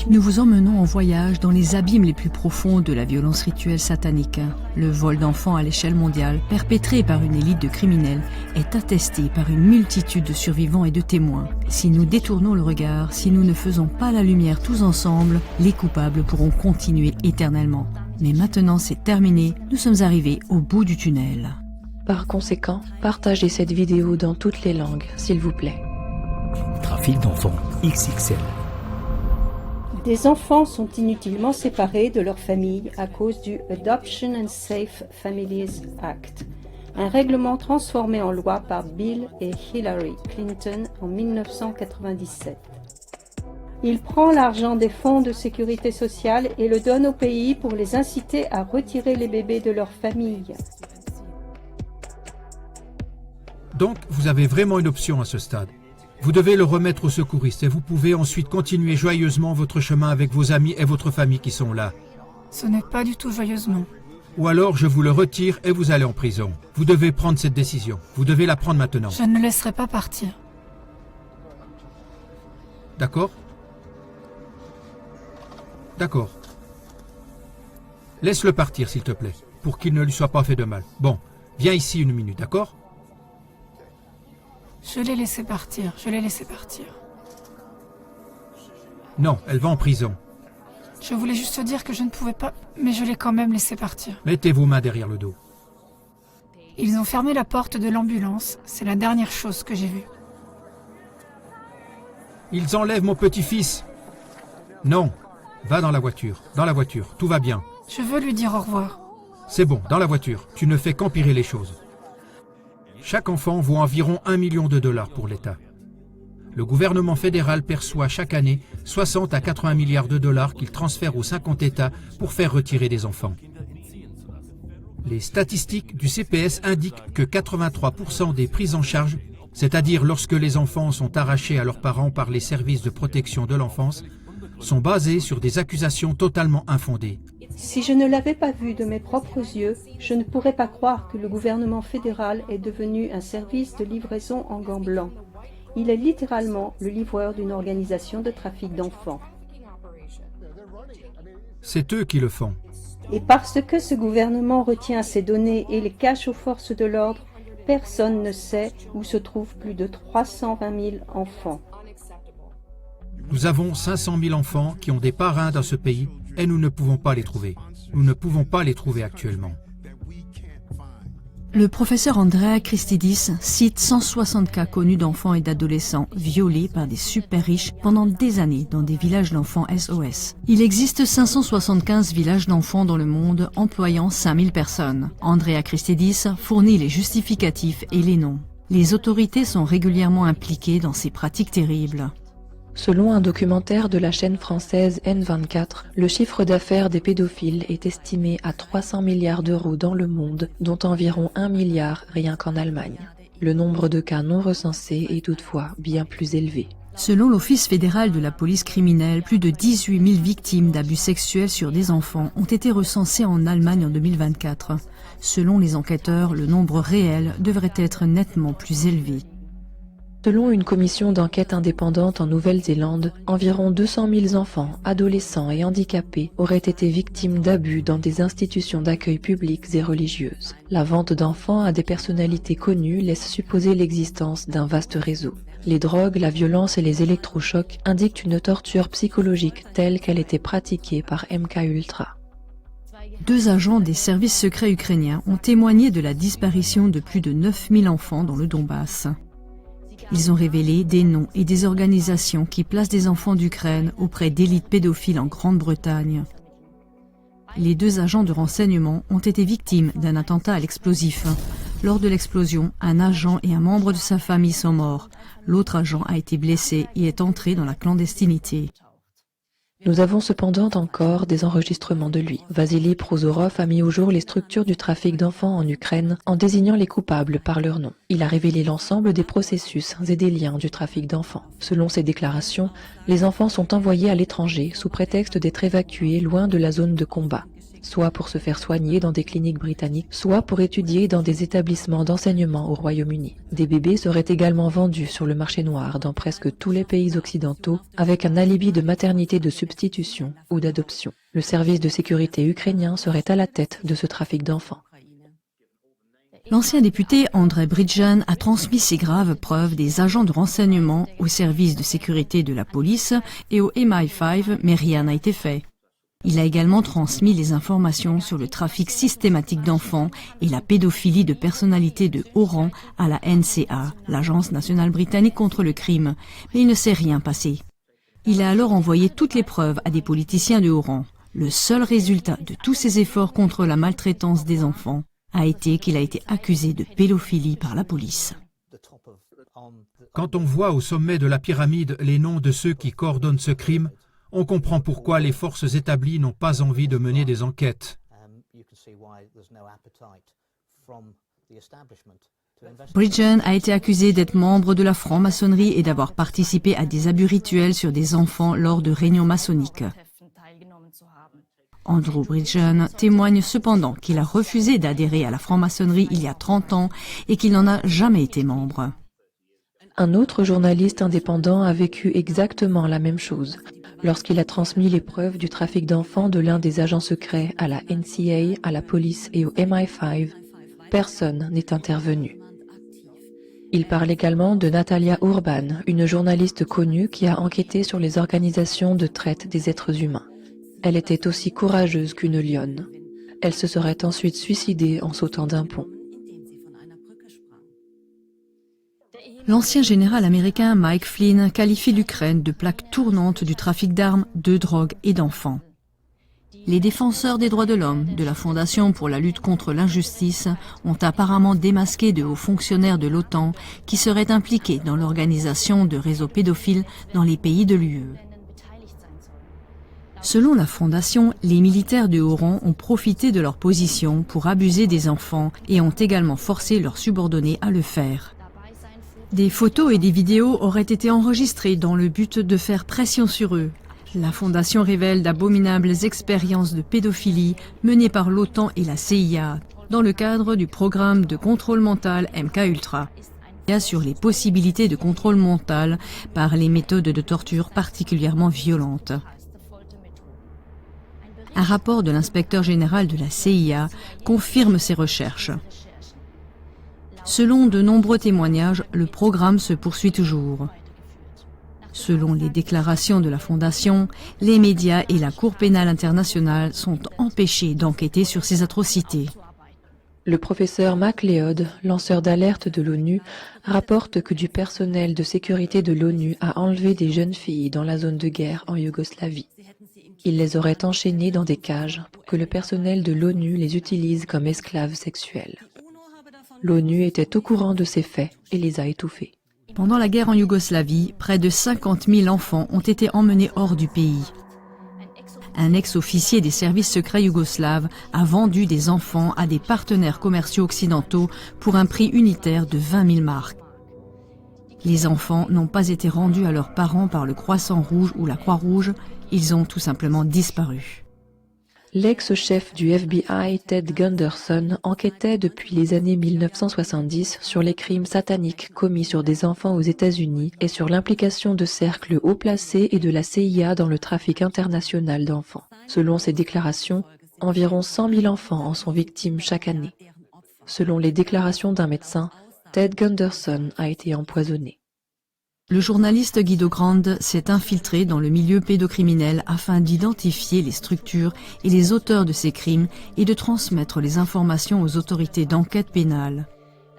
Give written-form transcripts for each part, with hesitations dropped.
Nous vous emmenons en voyage dans les abîmes les plus profonds de la violence rituelle satanique. Le vol d'enfants à l'échelle mondiale, perpétré par une élite de criminels, est attesté par une multitude de survivants et de témoins. Si nous détournons le regard, si nous ne faisons pas la lumière tous ensemble, les coupables pourront continuer éternellement. Mais maintenant c'est terminé, nous sommes arrivés au bout du tunnel. Par conséquent, partagez cette vidéo dans toutes les langues, s'il vous plaît. Trafic d'enfants XXL. Des enfants sont inutilement séparés de leur famille à cause du Adoption and Safe Families Act, un règlement transformé en loi par Bill et Hillary Clinton en 1997. Il prend l'argent des fonds de sécurité sociale et le donne aux pays pour les inciter à retirer les bébés de leur famille. Donc, vous avez vraiment une option à ce stade. Vous devez le remettre aux secouristes et vous pouvez ensuite continuer joyeusement votre chemin avec vos amis et votre famille qui sont là. Ce n'est pas du tout joyeusement. Ou alors je vous le retire et vous allez en prison. Vous devez prendre cette décision. Vous devez la prendre maintenant. Je ne le laisserai pas partir. D'accord? D'accord. Laisse-le partir, s'il te plaît, pour qu'il ne lui soit pas fait de mal. Bon, viens ici une minute, d'accord? Je l'ai laissé partir, je l'ai laissé partir. Non, elle va en prison. Je voulais juste te dire que je ne pouvais pas, mais je l'ai quand même laissé partir. Mettez vos mains derrière le dos. Ils ont fermé la porte de l'ambulance, c'est la dernière chose que j'ai vue. Ils enlèvent mon petit-fils. Non, va dans la voiture, tout va bien. Je veux lui dire au revoir. C'est bon, dans la voiture, tu ne fais qu'empirer les choses. Chaque enfant vaut environ 1 million de dollars pour l'État. Le gouvernement fédéral perçoit chaque année 60 à 80 milliards de dollars qu'il transfère aux 50 États pour faire retirer des enfants. Les statistiques du CPS indiquent que 83% des prises en charge, c'est-à-dire lorsque les enfants sont arrachés à leurs parents par les services de protection de l'enfance, sont basées sur des accusations totalement infondées. Si je ne l'avais pas vu de mes propres yeux, je ne pourrais pas croire que le gouvernement fédéral est devenu un service de livraison en gants blancs. Il est littéralement le livreur d'une organisation de trafic d'enfants. C'est eux qui le font. Et parce que ce gouvernement retient ces données et les cache aux forces de l'ordre, personne ne sait où se trouvent plus de 320 000 enfants. Nous avons 500 000 enfants qui ont des parrains dans ce pays et nous ne pouvons pas les trouver. Nous ne pouvons pas les trouver actuellement. Le professeur Andrea Christidis cite 160 cas connus d'enfants et d'adolescents violés par des super riches pendant des années dans des villages d'enfants SOS. Il existe 575 villages d'enfants dans le monde employant 5000 personnes. Andrea Christidis fournit les justificatifs et les noms. Les autorités sont régulièrement impliquées dans ces pratiques terribles. Selon un documentaire de la chaîne française N24, le chiffre d'affaires des pédophiles est estimé à 300 milliards d'euros dans le monde, dont environ 1 milliard rien qu'en Allemagne. Le nombre de cas non recensés est toutefois bien plus élevé. Selon l'Office fédéral de la police criminelle, plus de 18 000 victimes d'abus sexuels sur des enfants ont été recensées en Allemagne en 2024. Selon les enquêteurs, le nombre réel devrait être nettement plus élevé. Selon une commission d'enquête indépendante en Nouvelle-Zélande, environ 200 000 enfants, adolescents et handicapés auraient été victimes d'abus dans des institutions d'accueil publiques et religieuses. La vente d'enfants à des personnalités connues laisse supposer l'existence d'un vaste réseau. Les drogues, la violence et les électrochocs indiquent une torture psychologique telle qu'elle était pratiquée par MKUltra. 2 agents des services secrets ukrainiens ont témoigné de la disparition de plus de 9000 enfants dans le Donbass. Ils ont révélé des noms et des organisations qui placent des enfants d'Ukraine auprès d'élites pédophiles en Grande-Bretagne. Les 2 agents de renseignement ont été victimes d'un attentat à l'explosif. Lors de l'explosion, un agent et un membre de sa famille sont morts. L'autre agent a été blessé et est entré dans la clandestinité. Nous avons cependant encore des enregistrements de lui. Vasily Prozorov a mis au jour les structures du trafic d'enfants en Ukraine en désignant les coupables par leur nom. Il a révélé l'ensemble des processus et des liens du trafic d'enfants. Selon ses déclarations, les enfants sont envoyés à l'étranger sous prétexte d'être évacués loin de la zone de combat. soit pour se faire soigner dans des cliniques britanniques, soit pour étudier dans des établissements d'enseignement au Royaume-Uni. Des bébés seraient également vendus sur le marché noir dans presque tous les pays occidentaux avec un alibi de maternité de substitution ou d'adoption. Le service de sécurité ukrainien serait à la tête de ce trafic d'enfants. L'ancien député Andrei Bridgen a transmis ces graves preuves des agents de renseignement au service de sécurité de la police et au MI5, mais rien n'a été fait. Il a également transmis les informations sur le trafic systématique d'enfants et la pédophilie de personnalités de haut rang à la NCA, l'Agence nationale britannique contre le crime, mais il ne s'est rien passé. Il a alors envoyé toutes les preuves à des politiciens de haut rang. Le seul résultat de tous ces efforts contre la maltraitance des enfants a été qu'il a été accusé de pédophilie par la police. Quand on voit au sommet de la pyramide les noms de ceux qui coordonnent ce crime, on comprend pourquoi les forces établies n'ont pas envie de mener des enquêtes. Bridgen a été accusé d'être membre de la franc-maçonnerie et d'avoir participé à des abus rituels sur des enfants lors de réunions maçonniques. Andrew Bridgen témoigne cependant qu'il a refusé d'adhérer à la franc-maçonnerie il y a 30 ans et qu'il n'en a jamais été membre. Un autre journaliste indépendant a vécu exactement la même chose. Lorsqu'il a transmis les preuves du trafic d'enfants de l'un des agents secrets à la NCA, à la police et au MI5, personne n'est intervenu. Il parle également de Natalia Urban, une journaliste connue qui a enquêté sur les organisations de traite des êtres humains. Elle était aussi courageuse qu'une lionne. Elle se serait ensuite suicidée en sautant d'un pont. L'ancien général américain Mike Flynn qualifie l'Ukraine de plaque tournante du trafic d'armes, de drogue et d'enfants. Les défenseurs des droits de l'homme de la Fondation pour la lutte contre l'injustice ont apparemment démasqué de hauts fonctionnaires de l'OTAN qui seraient impliqués dans l'organisation de réseaux pédophiles dans les pays de l'UE. Selon la Fondation, les militaires de haut rang ont profité de leur position pour abuser des enfants et ont également forcé leurs subordonnés à le faire. Des photos et des vidéos auraient été enregistrées dans le but de faire pression sur eux. La Fondation révèle d'abominables expériences de pédophilie menées par l'OTAN et la CIA dans le cadre du programme de contrôle mental MKUltra. Sur les possibilités de contrôle mental par les méthodes de torture particulièrement violentes. Un rapport de l'inspecteur général de la CIA confirme ces recherches. Selon de nombreux témoignages, le programme se poursuit toujours. Selon les déclarations de la Fondation, les médias et la Cour pénale internationale sont empêchés d'enquêter sur ces atrocités. Le professeur MacLeod, lanceur d'alerte de l'ONU, rapporte que du personnel de sécurité de l'ONU a enlevé des jeunes filles dans la zone de guerre en Yougoslavie. Il les aurait enchaînées dans des cages pour que le personnel de l'ONU les utilise comme esclaves sexuels. L'ONU était au courant de ces faits et les a étouffés. Pendant la guerre en Yougoslavie, près de 50 000 enfants ont été emmenés hors du pays. Un ex-officier des services secrets yougoslaves a vendu des enfants à des partenaires commerciaux occidentaux pour un prix unitaire de 20 000 marks. Les enfants n'ont pas été rendus à leurs parents par le Croissant Rouge ou la Croix-Rouge, ils ont tout simplement disparu. L'ex-chef du FBI, Ted Gunderson, enquêtait depuis les années 1970 sur les crimes sataniques commis sur des enfants aux États-Unis et sur l'implication de cercles haut placés et de la CIA dans le trafic international d'enfants. Selon ses déclarations, environ 100 000 enfants en sont victimes chaque année. Selon les déclarations d'un médecin, Ted Gunderson a été empoisonné. Le journaliste Guido Grande s'est infiltré dans le milieu pédocriminel afin d'identifier les structures et les auteurs de ces crimes et de transmettre les informations aux autorités d'enquête pénale.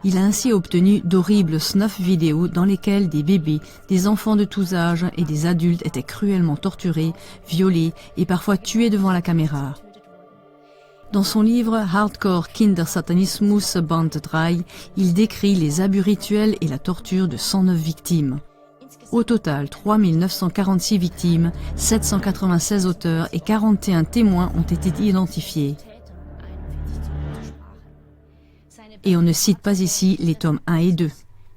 Il a ainsi obtenu d'horribles snuff vidéos dans lesquelles des bébés, des enfants de tous âges et des adultes étaient cruellement torturés, violés et parfois tués devant la caméra. Dans son livre Hardcore Kindersatanismus Band 3, il décrit les abus rituels et la torture de 109 victimes. Au total, 3 946 victimes, 796 auteurs et 41 témoins ont été identifiés. Et on ne cite pas ici les tomes 1 et 2.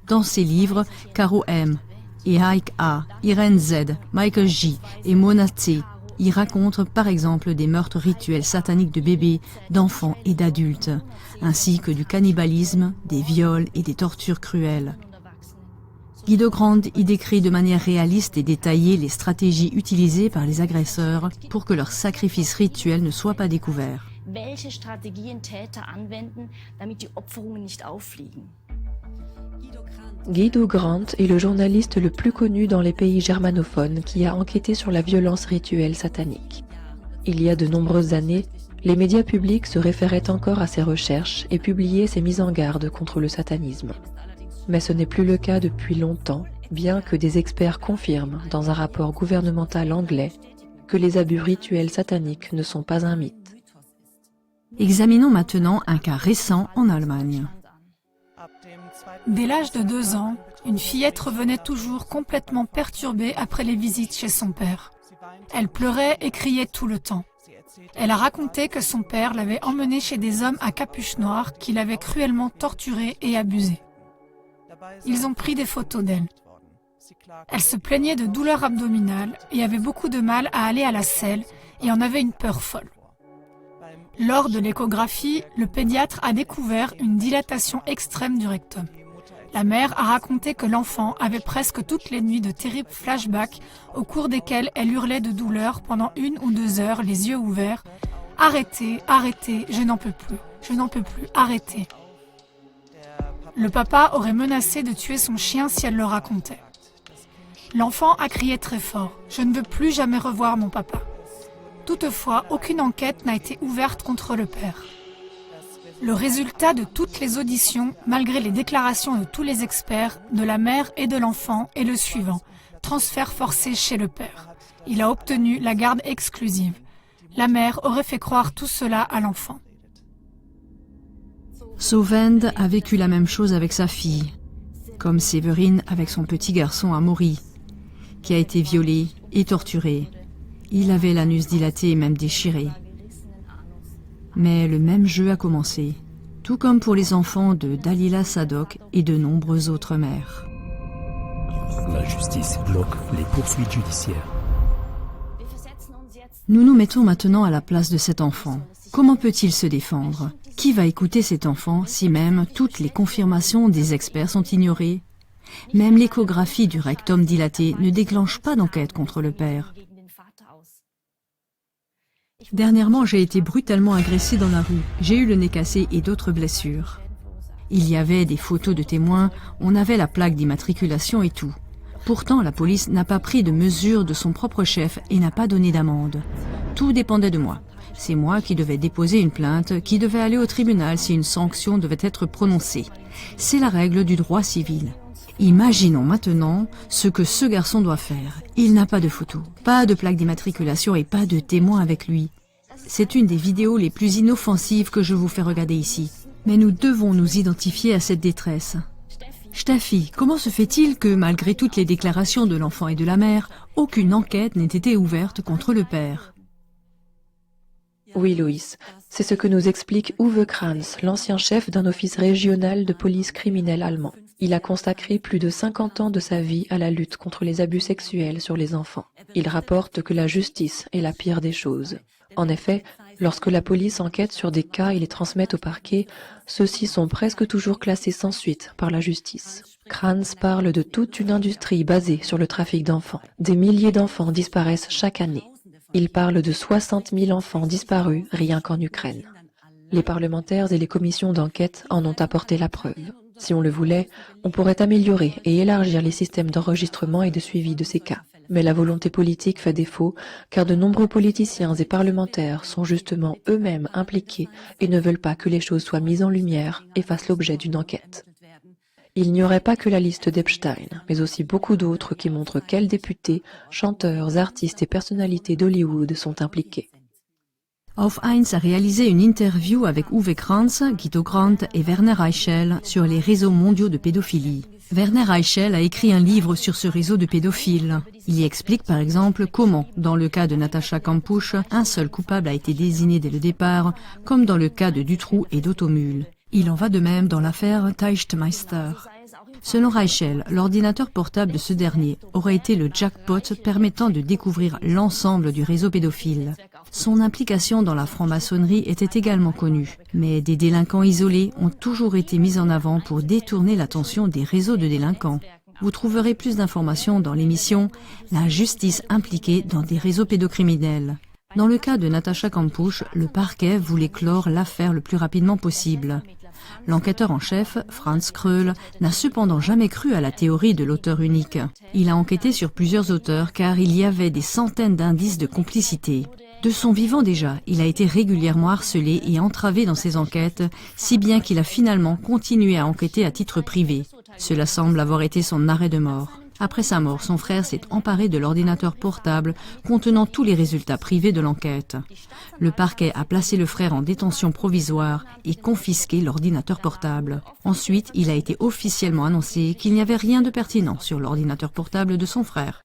Dans ces livres, Caro M, et Ike A, Irene Z, Michael J et Mona C y racontent par exemple des meurtres rituels sataniques de bébés, d'enfants et d'adultes, ainsi que du cannibalisme, des viols et des tortures cruelles. Guido Grant y décrit de manière réaliste et détaillée les stratégies utilisées par les agresseurs pour que leurs sacrifices rituels ne soient pas découverts. Welche Strategien Täter anwenden, damit die Opferungen nicht auffliegen. Guido Grant est le journaliste le plus connu dans les pays germanophones qui a enquêté sur la violence rituelle satanique. Il y a de nombreuses années, les médias publics se référaient encore à ses recherches et publiaient ses mises en garde contre le satanisme. Mais ce n'est plus le cas depuis longtemps, bien que des experts confirment dans un rapport gouvernemental anglais que les abus rituels sataniques ne sont pas un mythe. Examinons maintenant un cas récent en Allemagne. Dès l'âge de 2 ans, une fillette revenait toujours complètement perturbée après les visites chez son père. Elle pleurait et criait tout le temps. Elle a raconté que son père l'avait emmenée chez des hommes à capuche noire qui l'avaient cruellement torturée et abusée. Ils ont pris des photos d'elle. Elle se plaignait de douleurs abdominales et avait beaucoup de mal à aller à la selle et en avait une peur folle. Lors de l'échographie, le pédiatre a découvert une dilatation extrême du rectum. La mère a raconté que l'enfant avait presque toutes les nuits de terribles flashbacks au cours desquels elle hurlait de douleur pendant 1 ou 2 heures, les yeux ouverts. « Arrêtez, arrêtez, je n'en peux plus, arrêtez !» Le papa aurait menacé de tuer son chien si elle le racontait. L'enfant a crié très fort « Je ne veux plus jamais revoir mon papa !» Toutefois, aucune enquête n'a été ouverte contre le père. Le résultat de toutes les auditions, malgré les déclarations de tous les experts, de la mère et de l'enfant, est le suivant. Transfert forcé chez le père. Il a obtenu la garde exclusive. La mère aurait fait croire tout cela à l'enfant. Sovend a vécu la même chose avec sa fille, comme Séverine avec son petit garçon Amaury, qui a été violé et torturé. Il avait l'anus dilaté et même déchiré. Mais le même jeu a commencé, tout comme pour les enfants de Dalila Sadok et de nombreuses autres mères. La justice bloque les poursuites judiciaires. Nous nous mettons maintenant à la place de cet enfant. Comment peut-il se défendre? Qui va écouter cet enfant si même toutes les confirmations des experts sont ignorées? Même l'échographie du rectum dilaté ne déclenche pas d'enquête contre le père. Dernièrement, j'ai été brutalement agressée dans la rue. J'ai eu le nez cassé et d'autres blessures. Il y avait des photos de témoins, on avait la plaque d'immatriculation et tout. Pourtant, la police n'a pas pris de mesures de son propre chef et n'a pas donné d'amende. Tout dépendait de moi. C'est moi qui devais déposer une plainte, qui devait aller au tribunal si une sanction devait être prononcée. C'est la règle du droit civil. Imaginons maintenant ce que ce garçon doit faire. Il n'a pas de photo, pas de plaque d'immatriculation et pas de témoin avec lui. C'est une des vidéos les plus inoffensives que je vous fais regarder ici. Mais nous devons nous identifier à cette détresse. Steffi, comment se fait-il que, malgré toutes les déclarations de l'enfant et de la mère, aucune enquête n'ait été ouverte contre le père? Oui, Loïs, c'est ce que nous explique Uwe Kranz, l'ancien chef d'un office régional de police criminelle allemand. Il a consacré plus de 50 ans de sa vie à la lutte contre les abus sexuels sur les enfants. Il rapporte que la justice est la pire des choses. En effet, lorsque la police enquête sur des cas et les transmet au parquet, ceux-ci sont presque toujours classés sans suite par la justice. Kranz parle de toute une industrie basée sur le trafic d'enfants. Des milliers d'enfants disparaissent chaque année. Il parle de 60 000 enfants disparus rien qu'en Ukraine. Les parlementaires et les commissions d'enquête en ont apporté la preuve. Si on le voulait, on pourrait améliorer et élargir les systèmes d'enregistrement et de suivi de ces cas. Mais la volonté politique fait défaut, car de nombreux politiciens et parlementaires sont justement eux-mêmes impliqués et ne veulent pas que les choses soient mises en lumière et fassent l'objet d'une enquête. Il n'y aurait pas que la liste d'Epstein, mais aussi beaucoup d'autres qui montrent quels députés, chanteurs, artistes et personnalités d'Hollywood sont impliqués. Auf 1 a réalisé une interview avec Uwe Kranz, Guido Grant et Werner Reichel sur les réseaux mondiaux de pédophilie. Werner Reichel a écrit un livre sur ce réseau de pédophiles. Il y explique par exemple comment, dans le cas de Natascha Kampusch, un seul coupable a été désigné dès le départ, comme dans le cas de Dutroux et d'Automul. Il en va de même dans l'affaire Teichtmeister. Selon Reichel, l'ordinateur portable de ce dernier aurait été le jackpot permettant de découvrir l'ensemble du réseau pédophile. Son implication dans la franc-maçonnerie était également connue, mais des délinquants isolés ont toujours été mis en avant pour détourner l'attention des réseaux de délinquants. Vous trouverez plus d'informations dans l'émission « La justice impliquée dans des réseaux pédocriminels ». Dans le cas de Natascha Kampusch, le parquet voulait clore l'affaire le plus rapidement possible. L'enquêteur en chef, Franz Kröll, n'a cependant jamais cru à la théorie de l'auteur unique. Il a enquêté sur plusieurs auteurs car il y avait des centaines d'indices de complicité. De son vivant déjà, il a été régulièrement harcelé et entravé dans ses enquêtes, si bien qu'il a finalement continué à enquêter à titre privé. Cela semble avoir été son arrêt de mort. Après sa mort, son frère s'est emparé de l'ordinateur portable contenant tous les résultats privés de l'enquête. Le parquet a placé le frère en détention provisoire et confisqué l'ordinateur portable. Ensuite, il a été officiellement annoncé qu'il n'y avait rien de pertinent sur l'ordinateur portable de son frère.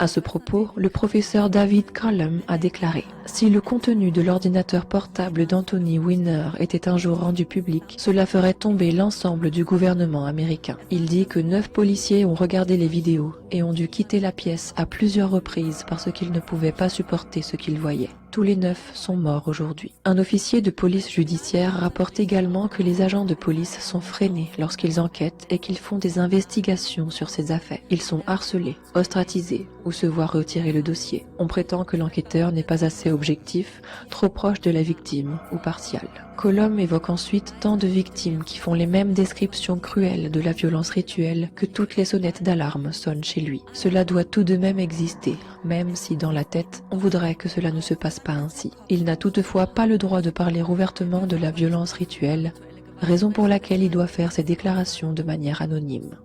À ce propos, le professeur David Callum a déclaré « Si le contenu de l'ordinateur portable d'Anthony Weiner était un jour rendu public, cela ferait tomber l'ensemble du gouvernement américain. Il dit que 9 policiers ont regardé les vidéos et ont dû quitter la pièce à plusieurs reprises parce qu'ils ne pouvaient pas supporter ce qu'ils voyaient. Tous les 9 sont morts aujourd'hui. » Un officier de police judiciaire rapporte également que les agents de police sont freinés lorsqu'ils enquêtent et qu'ils font des investigations sur ces affaires. Ils sont harcelés, ostracisés ou se voient retirer le dossier. On prétend que l'enquêteur n'est pas assez objectif, trop proche de la victime ou partial. Colom évoque ensuite tant de victimes qui font les mêmes descriptions cruelles de la violence rituelle que toutes les sonnettes d'alarme sonnent chez lui. Cela doit tout de même exister, même si dans la tête, on voudrait que cela ne se passe pas ainsi. Il n'a toutefois pas le droit de parler ouvertement de la violence rituelle, raison pour laquelle il doit faire ses déclarations de manière anonyme.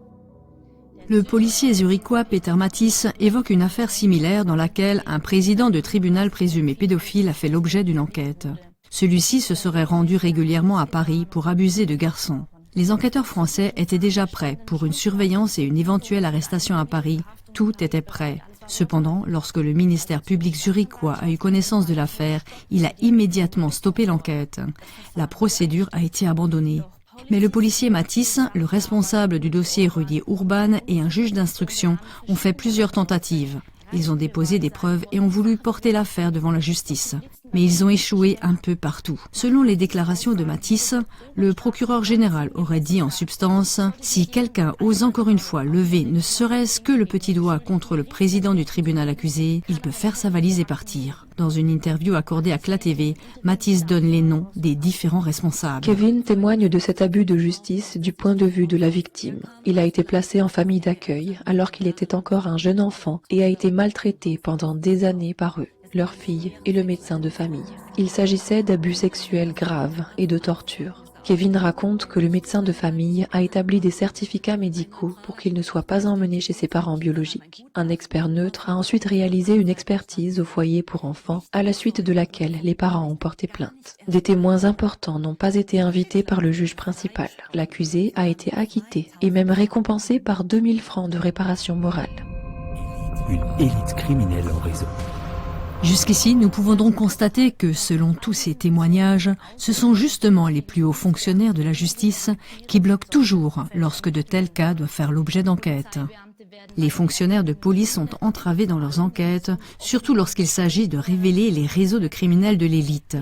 Le policier zurichois Peter Mattis évoque une affaire similaire dans laquelle un président de tribunal présumé pédophile a fait l'objet d'une enquête. Celui-ci se serait rendu régulièrement à Paris pour abuser de garçons. Les enquêteurs français étaient déjà prêts pour une surveillance et une éventuelle arrestation à Paris. Tout était prêt. Cependant, lorsque le ministère public zurichois a eu connaissance de l'affaire, il a immédiatement stoppé l'enquête. La procédure a été abandonnée. Mais le policier Mattis, le responsable du dossier Rudy Urban et un juge d'instruction ont fait plusieurs tentatives. Ils ont déposé des preuves et ont voulu porter l'affaire devant la justice. Mais ils ont échoué un peu partout. Selon les déclarations de Mattis, le procureur général aurait dit en substance « Si quelqu'un ose encore une fois lever ne serait-ce que le petit doigt contre le président du tribunal accusé, il peut faire sa valise et partir ». Dans une interview accordée à CLA TV, Mattis donne les noms des différents responsables. Kevin témoigne de cet abus de justice du point de vue de la victime. Il a été placé en famille d'accueil alors qu'il était encore un jeune enfant et a été maltraité pendant des années par eux, leur fille et le médecin de famille. Il s'agissait d'abus sexuels graves et de torture. Kevin raconte que le médecin de famille a établi des certificats médicaux pour qu'il ne soit pas emmené chez ses parents biologiques. Un expert neutre a ensuite réalisé une expertise au foyer pour enfants, à la suite de laquelle les parents ont porté plainte. Des témoins importants n'ont pas été invités par le juge principal. L'accusé a été acquitté et même récompensé par 2000 francs de réparation morale. Une élite criminelle en réseau. Jusqu'ici, nous pouvons donc constater que, selon tous ces témoignages, ce sont justement les plus hauts fonctionnaires de la justice qui bloquent toujours lorsque de tels cas doivent faire l'objet d'enquêtes. Les fonctionnaires de police sont entravés dans leurs enquêtes, surtout lorsqu'il s'agit de révéler les réseaux de criminels de l'élite.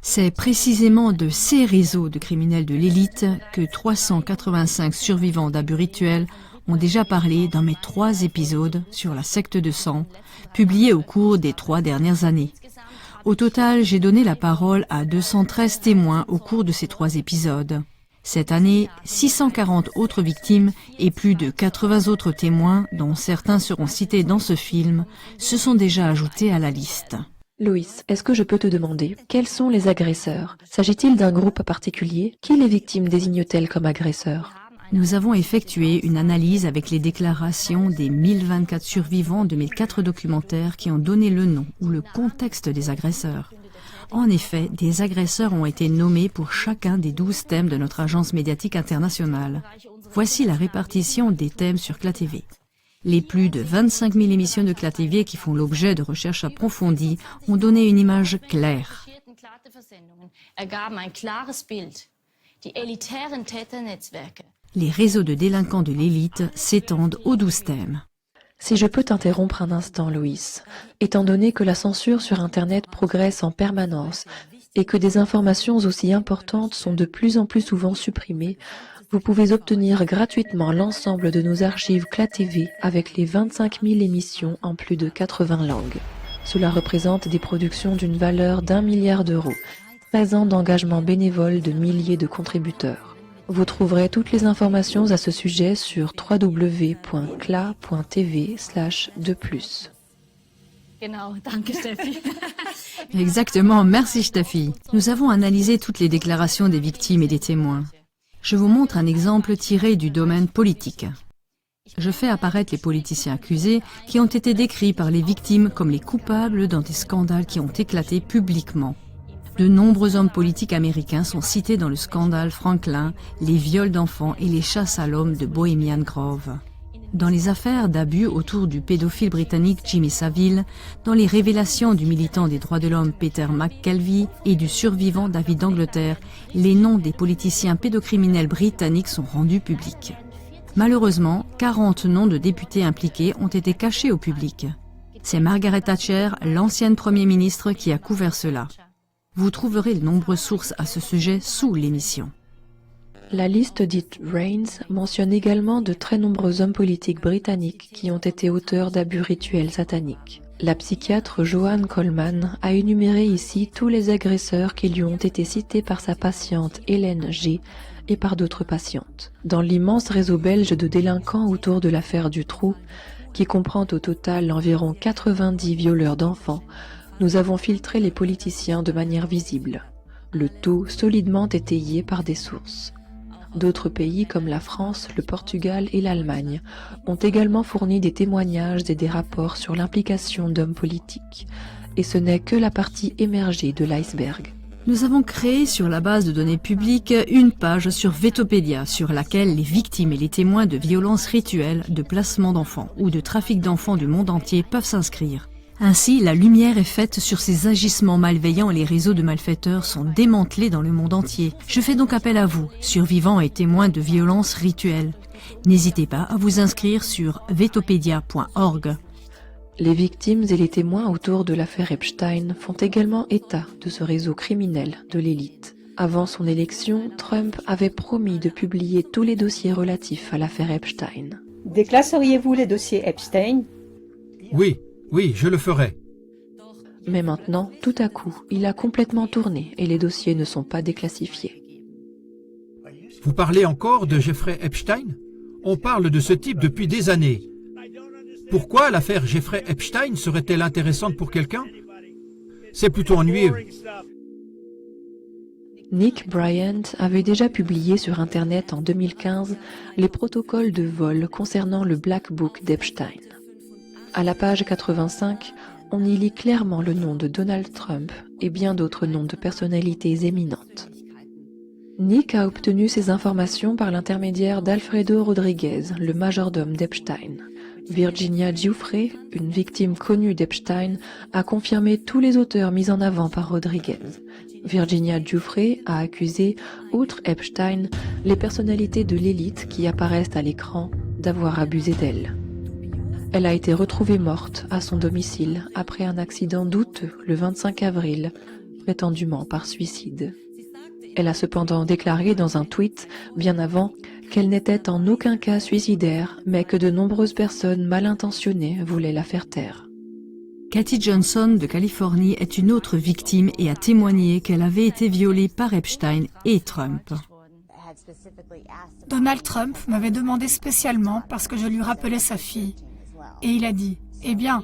C'est précisément de ces réseaux de criminels de l'élite que 385 survivants d'abus rituels ont déjà parlé dans mes 3 épisodes sur la secte de sang, publiés au cours des 3 dernières années. Au total, j'ai donné la parole à 213 témoins au cours de ces 3 épisodes. Cette année, 640 autres victimes et plus de 80 autres témoins, dont certains seront cités dans ce film, se sont déjà ajoutés à la liste. Loïs, est-ce que je peux te demander, quels sont les agresseurs? S'agit-il d'un groupe particulier? Qui les victimes désignent-elles comme agresseurs? Nous avons effectué une analyse avec les déclarations des 1024 survivants de mes 4 documentaires qui ont donné le nom ou le contexte des agresseurs. En effet, des agresseurs ont été nommés pour chacun des 12 thèmes de notre agence médiatique internationale. Voici la répartition des thèmes sur CLA TV. Les plus de 25 000 émissions de CLA TV qui font l'objet de recherches approfondies ont donné une image claire. Les réseaux de délinquants de l'élite s'étendent aux 12 thèmes. Si je peux t'interrompre un instant, Loïs, étant donné que la censure sur Internet progresse en permanence et que des informations aussi importantes sont de plus en plus souvent supprimées, vous pouvez obtenir gratuitement l'ensemble de nos archives CLA TV avec les 25 000 émissions en plus de 80 langues. Cela représente des productions d'une valeur d'1 milliard d'euros, 13 ans d'engagement bénévole de milliers de contributeurs. Vous trouverez toutes les informations à ce sujet sur www.cla.tv/2+. Genau, danke Steffi. Exactement, merci Steffi. Nous avons analysé toutes les déclarations des victimes et des témoins. Je vous montre un exemple tiré du domaine politique. Je fais apparaître les politiciens accusés qui ont été décrits par les victimes comme les coupables dans des scandales qui ont éclaté publiquement. De nombreux hommes politiques américains sont cités dans le scandale Franklin, les viols d'enfants et les chasses à l'homme de Bohemian Grove. Dans les affaires d'abus autour du pédophile britannique Jimmy Savile, dans les révélations du militant des droits de l'homme Peter McKelvey et du survivant David d'Angleterre, les noms des politiciens pédocriminels britanniques sont rendus publics. Malheureusement, 40 noms de députés impliqués ont été cachés au public. C'est Margaret Thatcher, l'ancienne Premier ministre, qui a couvert cela. Vous trouverez de nombreuses sources à ce sujet sous l'émission. La liste dite Reigns mentionne également de très nombreux hommes politiques britanniques qui ont été auteurs d'abus rituels sataniques. La psychiatre Joanne Coleman a énuméré ici tous les agresseurs qui lui ont été cités par sa patiente Hélène G. et par d'autres patientes. Dans l'immense réseau belge de délinquants autour de l'affaire Dutroux, qui comprend au total environ 90 violeurs d'enfants, nous avons filtré les politiciens de manière visible, le tout solidement étayé par des sources. D'autres pays comme la France, le Portugal et l'Allemagne ont également fourni des témoignages et des rapports sur l'implication d'hommes politiques, et ce n'est que la partie émergée de l'iceberg. Nous avons créé sur la base de données publiques une page sur Vetopédia sur laquelle les victimes et les témoins de violences rituelles, de placement d'enfants ou de trafic d'enfants du monde entier peuvent s'inscrire. Ainsi, la lumière est faite sur ces agissements malveillants et les réseaux de malfaiteurs sont démantelés dans le monde entier. Je fais donc appel à vous, survivants et témoins de violences rituelles. N'hésitez pas à vous inscrire sur vetopédia.org. Les victimes et les témoins autour de l'affaire Epstein font également état de ce réseau criminel de l'élite. Avant son élection, Trump avait promis de publier tous les dossiers relatifs à l'affaire Epstein. Déclasseriez-vous les dossiers Epstein? Oui, je le ferai. Mais maintenant, tout à coup, il a complètement tourné et les dossiers ne sont pas déclassifiés. Vous parlez encore de Jeffrey Epstein? On parle de ce type depuis des années. Pourquoi l'affaire Jeffrey Epstein serait-elle intéressante pour quelqu'un? C'est plutôt ennuyeux. Nick Bryant avait déjà publié sur Internet en 2015 les protocoles de vol concernant le Black Book d'Epstein. À la page 85, on y lit clairement le nom de Donald Trump et bien d'autres noms de personnalités éminentes. Nick a obtenu ces informations par l'intermédiaire d'Alfredo Rodriguez, le majordome d'Epstein. Virginia Giuffre, une victime connue d'Epstein, a confirmé tous les auteurs mis en avant par Rodriguez. Virginia Giuffre a accusé, outre Epstein, les personnalités de l'élite qui apparaissent à l'écran d'avoir abusé d'elle. Elle a été retrouvée morte à son domicile après un accident douteux le 25 avril, prétendument par suicide. Elle a cependant déclaré dans un tweet, bien avant, qu'elle n'était en aucun cas suicidaire, mais que de nombreuses personnes mal intentionnées voulaient la faire taire. Kathy Johnson de Californie est une autre victime et a témoigné qu'elle avait été violée par Epstein et Trump. Donald Trump m'avait demandé spécialement parce que je lui rappelais sa fille. Et il a dit, eh bien,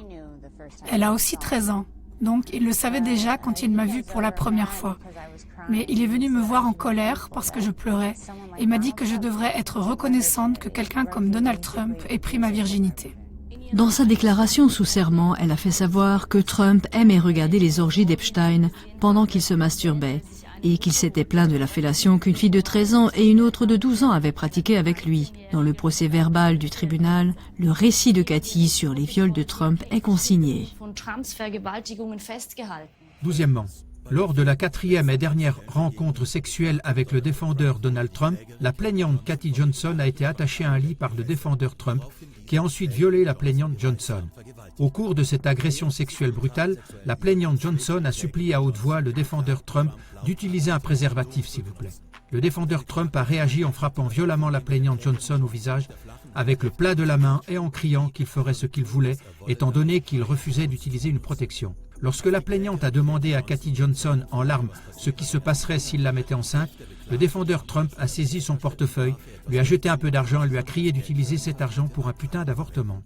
elle a aussi 13 ans, donc il le savait déjà quand il m'a vue pour la première fois. Mais il est venu me voir en colère parce que je pleurais et m'a dit que je devrais être reconnaissante que quelqu'un comme Donald Trump ait pris ma virginité. Dans sa déclaration sous serment, elle a fait savoir que Trump aimait regarder les orgies d'Epstein pendant qu'il se masturbait et qu'il s'était plaint de la fellation qu'une fille de 13 ans et une autre de 12 ans avaient pratiquée avec lui. Dans le procès verbal du tribunal, le récit de Kathy sur les viols de Trump est consigné. Douzièmement, Lors de la 4e et dernière rencontre sexuelle avec le défendeur Donald Trump, la plaignante Kathy Johnson a été attachée à un lit par le défendeur Trump, qui a ensuite violé la plaignante Johnson. Au cours de cette agression sexuelle brutale, la plaignante Johnson a supplié à haute voix le défendeur Trump d'utiliser un préservatif, s'il vous plaît. Le défendeur Trump a réagi en frappant violemment la plaignante Johnson au visage avec le plat de la main et en criant qu'il ferait ce qu'il voulait, étant donné qu'il refusait d'utiliser une protection. Lorsque la plaignante a demandé à Kathy Johnson en larmes ce qui se passerait s'il la mettait enceinte, le défendeur Trump a saisi son portefeuille, lui a jeté un peu d'argent et lui a crié d'utiliser cet argent pour un putain d'avortement.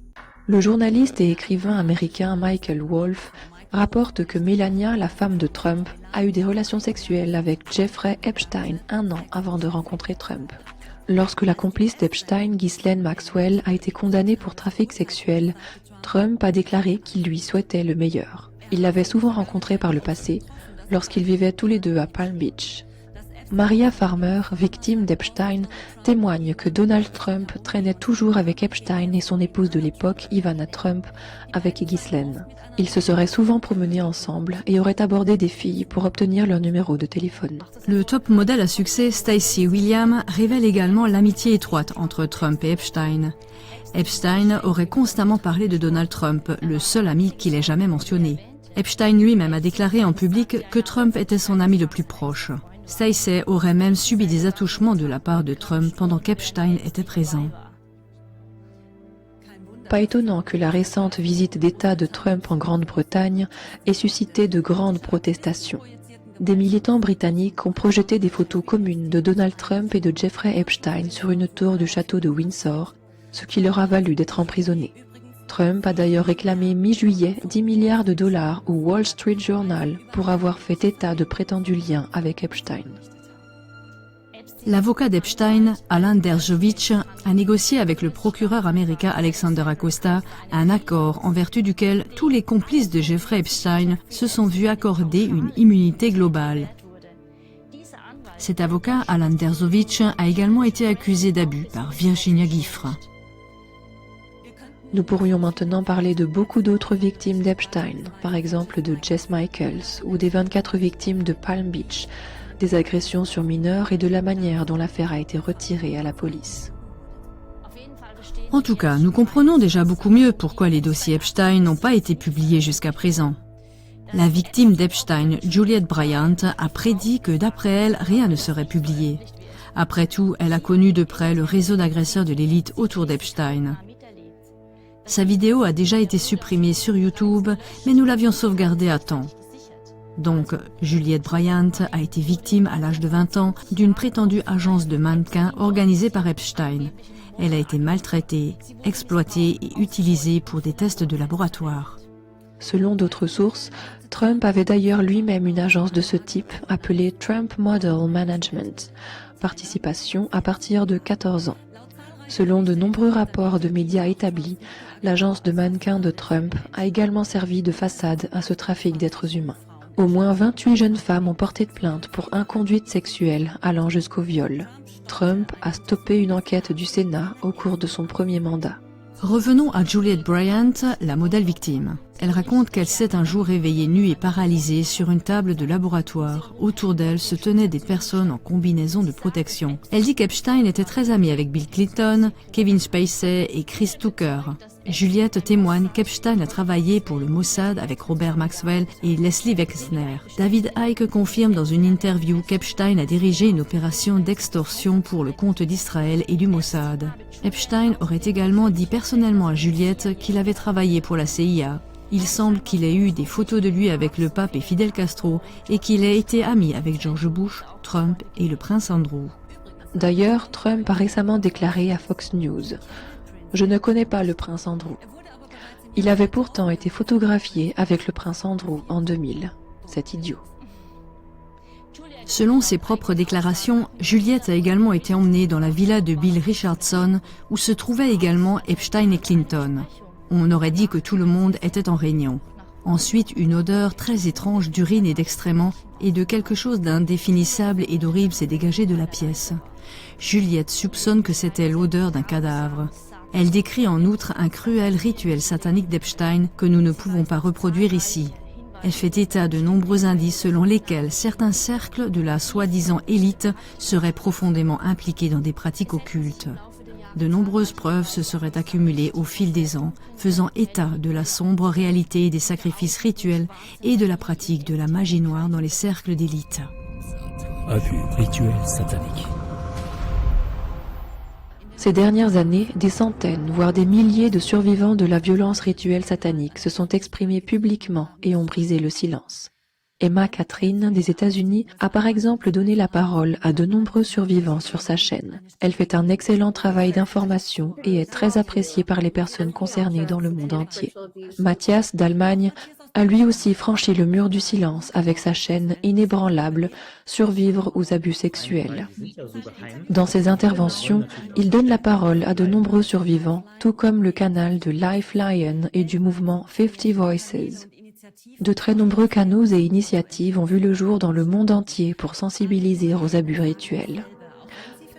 Le journaliste et écrivain américain Michael Wolff rapporte que Melania, la femme de Trump, a eu des relations sexuelles avec Jeffrey Epstein 1 an avant de rencontrer Trump. Lorsque la complice d'Epstein, Ghislaine Maxwell, a été condamnée pour trafic sexuel, Trump a déclaré qu'il lui souhaitait le meilleur. Il l'avait souvent rencontrée par le passé, lorsqu'ils vivaient tous les deux à Palm Beach. Maria Farmer, victime d'Epstein, témoigne que Donald Trump traînait toujours avec Epstein et son épouse de l'époque, Ivana Trump, avec Ghislaine. Ils se seraient souvent promenés ensemble et auraient abordé des filles pour obtenir leur numéro de téléphone. Le top modèle à succès Stacey Williams révèle également l'amitié étroite entre Trump et Epstein. Epstein aurait constamment parlé de Donald Trump, le seul ami qu'il ait jamais mentionné. Epstein lui-même a déclaré en public que Trump était son ami le plus proche. Stacey aurait même subi des attouchements de la part de Trump pendant qu'Epstein était présent. Pas étonnant que la récente visite d'État de Trump en Grande-Bretagne ait suscité de grandes protestations. Des militants britanniques ont projeté des photos communes de Donald Trump et de Jeffrey Epstein sur une tour du château de Windsor, ce qui leur a valu d'être emprisonnés. Trump a d'ailleurs réclamé mi-juillet 10 milliards de dollars au Wall Street Journal pour avoir fait état de prétendus liens avec Epstein. L'avocat d'Epstein, Alan Dershowitz, a négocié avec le procureur américain Alexander Acosta un accord en vertu duquel tous les complices de Jeffrey Epstein se sont vus accorder une immunité globale. Cet avocat, Alan Dershowitz, a également été accusé d'abus par Virginia Giuffre. Nous pourrions maintenant parler de beaucoup d'autres victimes d'Epstein, par exemple de Jess Michaels ou des 24 victimes de Palm Beach, des agressions sur mineurs et de la manière dont l'affaire a été retirée à la police. En tout cas, nous comprenons déjà beaucoup mieux pourquoi les dossiers Epstein n'ont pas été publiés jusqu'à présent. La victime d'Epstein, Juliette Bryant, a prédit que d'après elle, rien ne serait publié. Après tout, elle a connu de près le réseau d'agresseurs de l'élite autour d'Epstein. Sa vidéo a déjà été supprimée sur YouTube, mais nous l'avions sauvegardée à temps. Donc, Juliette Bryant a été victime à l'âge de 20 ans d'une prétendue agence de mannequins organisée par Epstein. Elle a été maltraitée, exploitée et utilisée pour des tests de laboratoire. Selon d'autres sources, Trump avait d'ailleurs lui-même une agence de ce type appelée Trump Model Management, participation à partir de 14 ans. Selon de nombreux rapports de médias établis, l'agence de mannequins de Trump a également servi de façade à ce trafic d'êtres humains. Au moins 28 jeunes femmes ont porté plainte pour inconduite sexuelle allant jusqu'au viol. Trump a stoppé une enquête du Sénat au cours de son premier mandat. Revenons à Juliette Bryant, la modèle victime. Elle raconte qu'elle s'est un jour réveillée nue et paralysée sur une table de laboratoire. Autour d'elle se tenaient des personnes en combinaison de protection. Elle dit qu'Epstein était très ami avec Bill Clinton, Kevin Spacey et Chris Tucker. Juliette témoigne qu'Epstein a travaillé pour le Mossad avec Robert Maxwell et Leslie Wexner. David Icke confirme dans une interview qu'Epstein a dirigé une opération d'extorsion pour le compte d'Israël et du Mossad. Epstein aurait également dit personnellement à Juliette qu'il avait travaillé pour la CIA. Il semble qu'il ait eu des photos de lui avec le pape et Fidel Castro et qu'il ait été ami avec George Bush, Trump et le prince Andrew. D'ailleurs, Trump a récemment déclaré à Fox News « Je ne connais pas le prince Andrew ». Il avait pourtant été photographié avec le prince Andrew en 2000. C'est idiot. Selon ses propres déclarations, Juliette a également été emmenée dans la villa de Bill Richardson où se trouvaient également Epstein et Clinton. On aurait dit que tout le monde était en réunion. Ensuite, une odeur très étrange d'urine et d'excréments et de quelque chose d'indéfinissable et d'horrible s'est dégagée de la pièce. Juliette soupçonne que c'était l'odeur d'un cadavre. Elle décrit en outre un cruel rituel satanique d'Epstein que nous ne pouvons pas reproduire ici. Elle fait état de nombreux indices selon lesquels certains cercles de la soi-disant élite seraient profondément impliqués dans des pratiques occultes. De nombreuses preuves se seraient accumulées au fil des ans, faisant état de la sombre réalité des sacrifices rituels et de la pratique de la magie noire dans les cercles d'élite. Abus rituels sataniques. Ces dernières années, des centaines, voire des milliers de survivants de la violence rituelle satanique se sont exprimés publiquement et ont brisé le silence. Emma Catherine, des États-Unis, a par exemple donné la parole à de nombreux survivants sur sa chaîne. Elle fait un excellent travail d'information et est très appréciée par les personnes concernées dans le monde entier. Mathias d'Allemagne a lui aussi franchi le mur du silence avec sa chaîne inébranlable « Survivre aux abus sexuels ». Dans ses interventions, il donne la parole à de nombreux survivants, tout comme le canal de Lifeline et du mouvement 50 Voices. De très nombreux canaux et initiatives ont vu le jour dans le monde entier pour sensibiliser aux abus rituels.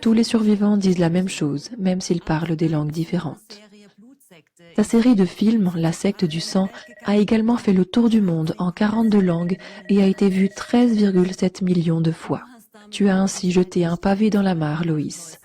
Tous les survivants disent la même chose, même s'ils parlent des langues différentes. Sa série de films, La secte du sang, a également fait le tour du monde en 42 langues et a été vue 13,7 millions de fois. Tu as ainsi jeté un pavé dans la mare, Loïs.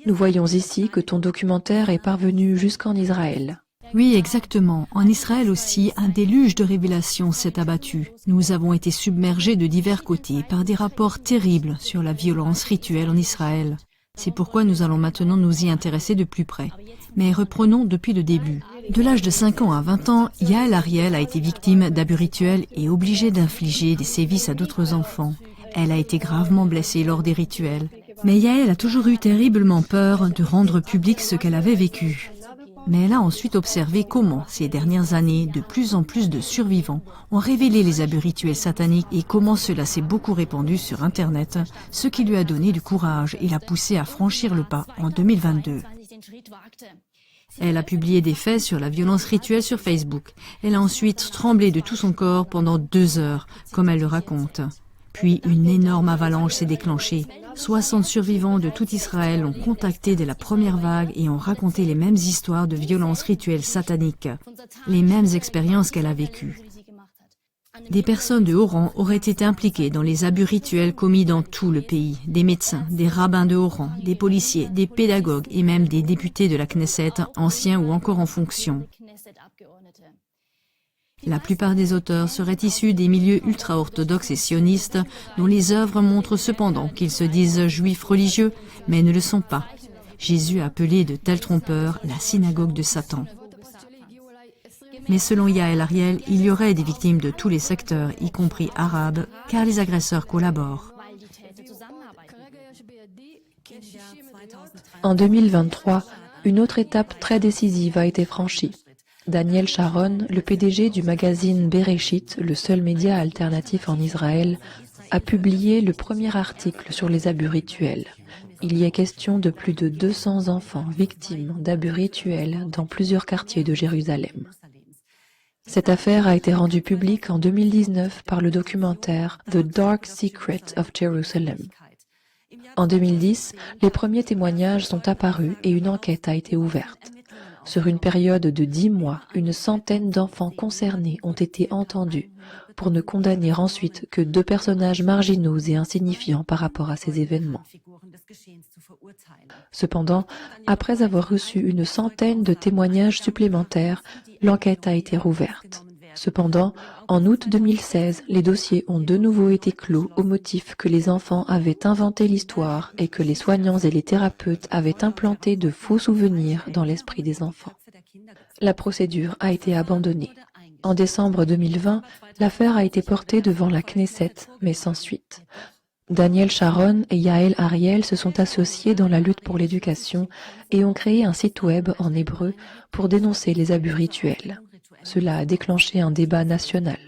Nous voyons ici que ton documentaire est parvenu jusqu'en Israël. Oui, exactement. En Israël aussi, un déluge de révélations s'est abattu. Nous avons été submergés de divers côtés par des rapports terribles sur la violence rituelle en Israël. C'est pourquoi nous allons maintenant nous y intéresser de plus près. Mais reprenons depuis le début. De l'âge de 5 ans à 20 ans, Yael Ariel a été victime d'abus rituels et obligée d'infliger des sévices à d'autres enfants. Elle a été gravement blessée lors des rituels. Mais Yael a toujours eu terriblement peur de rendre public ce qu'elle avait vécu. Mais elle a ensuite observé comment, ces dernières années, de plus en plus de survivants ont révélé les abus rituels sataniques et comment cela s'est beaucoup répandu sur Internet, ce qui lui a donné du courage et l'a poussée à franchir le pas en 2022. Elle a publié des faits sur la violence rituelle sur Facebook. Elle a ensuite tremblé de tout son corps pendant 2 heures, comme elle le raconte. Puis une énorme avalanche s'est déclenchée. 60 survivants de tout Israël l'ont contacté dès la première vague et ont raconté les mêmes histoires de violences rituelles sataniques, les mêmes expériences qu'elle a vécues. Des personnes de haut rang auraient été impliquées dans les abus rituels commis dans tout le pays. Des médecins, des rabbins de haut rang, des policiers, des pédagogues et même des députés de la Knesset, anciens ou encore en fonction. La plupart des auteurs seraient issus des milieux ultra-orthodoxes et sionistes, dont les œuvres montrent cependant qu'ils se disent juifs religieux, mais ne le sont pas. Jésus a appelé de tels trompeurs la synagogue de Satan. Mais selon Yael Ariel, il y aurait des victimes de tous les secteurs, y compris arabes, car les agresseurs collaborent. En 2023, une autre étape très décisive a été franchie. Daniel Sharon, le PDG du magazine Bereshit, le seul média alternatif en Israël, a publié le premier article sur les abus rituels. Il y est question de plus de 200 enfants victimes d'abus rituels dans plusieurs quartiers de Jérusalem. Cette affaire a été rendue publique en 2019 par le documentaire The Dark Secret of Jerusalem. En 2010, les premiers témoignages sont apparus et une enquête a été ouverte. Sur une période de 10 mois, une centaine d'enfants concernés ont été entendus, pour ne condamner ensuite que 2 personnages marginaux et insignifiants par rapport à ces événements. Cependant, après avoir reçu une centaine de témoignages supplémentaires, l'enquête a été rouverte. Cependant, en août 2016, les dossiers ont de nouveau été clos au motif que les enfants avaient inventé l'histoire et que les soignants et les thérapeutes avaient implanté de faux souvenirs dans l'esprit des enfants. La procédure a été abandonnée. En décembre 2020, l'affaire a été portée devant la Knesset, mais sans suite. Daniel Sharon et Yael Ariel se sont associés dans la lutte pour l'éducation et ont créé un site web en hébreu pour dénoncer les abus rituels. Cela a déclenché un débat national.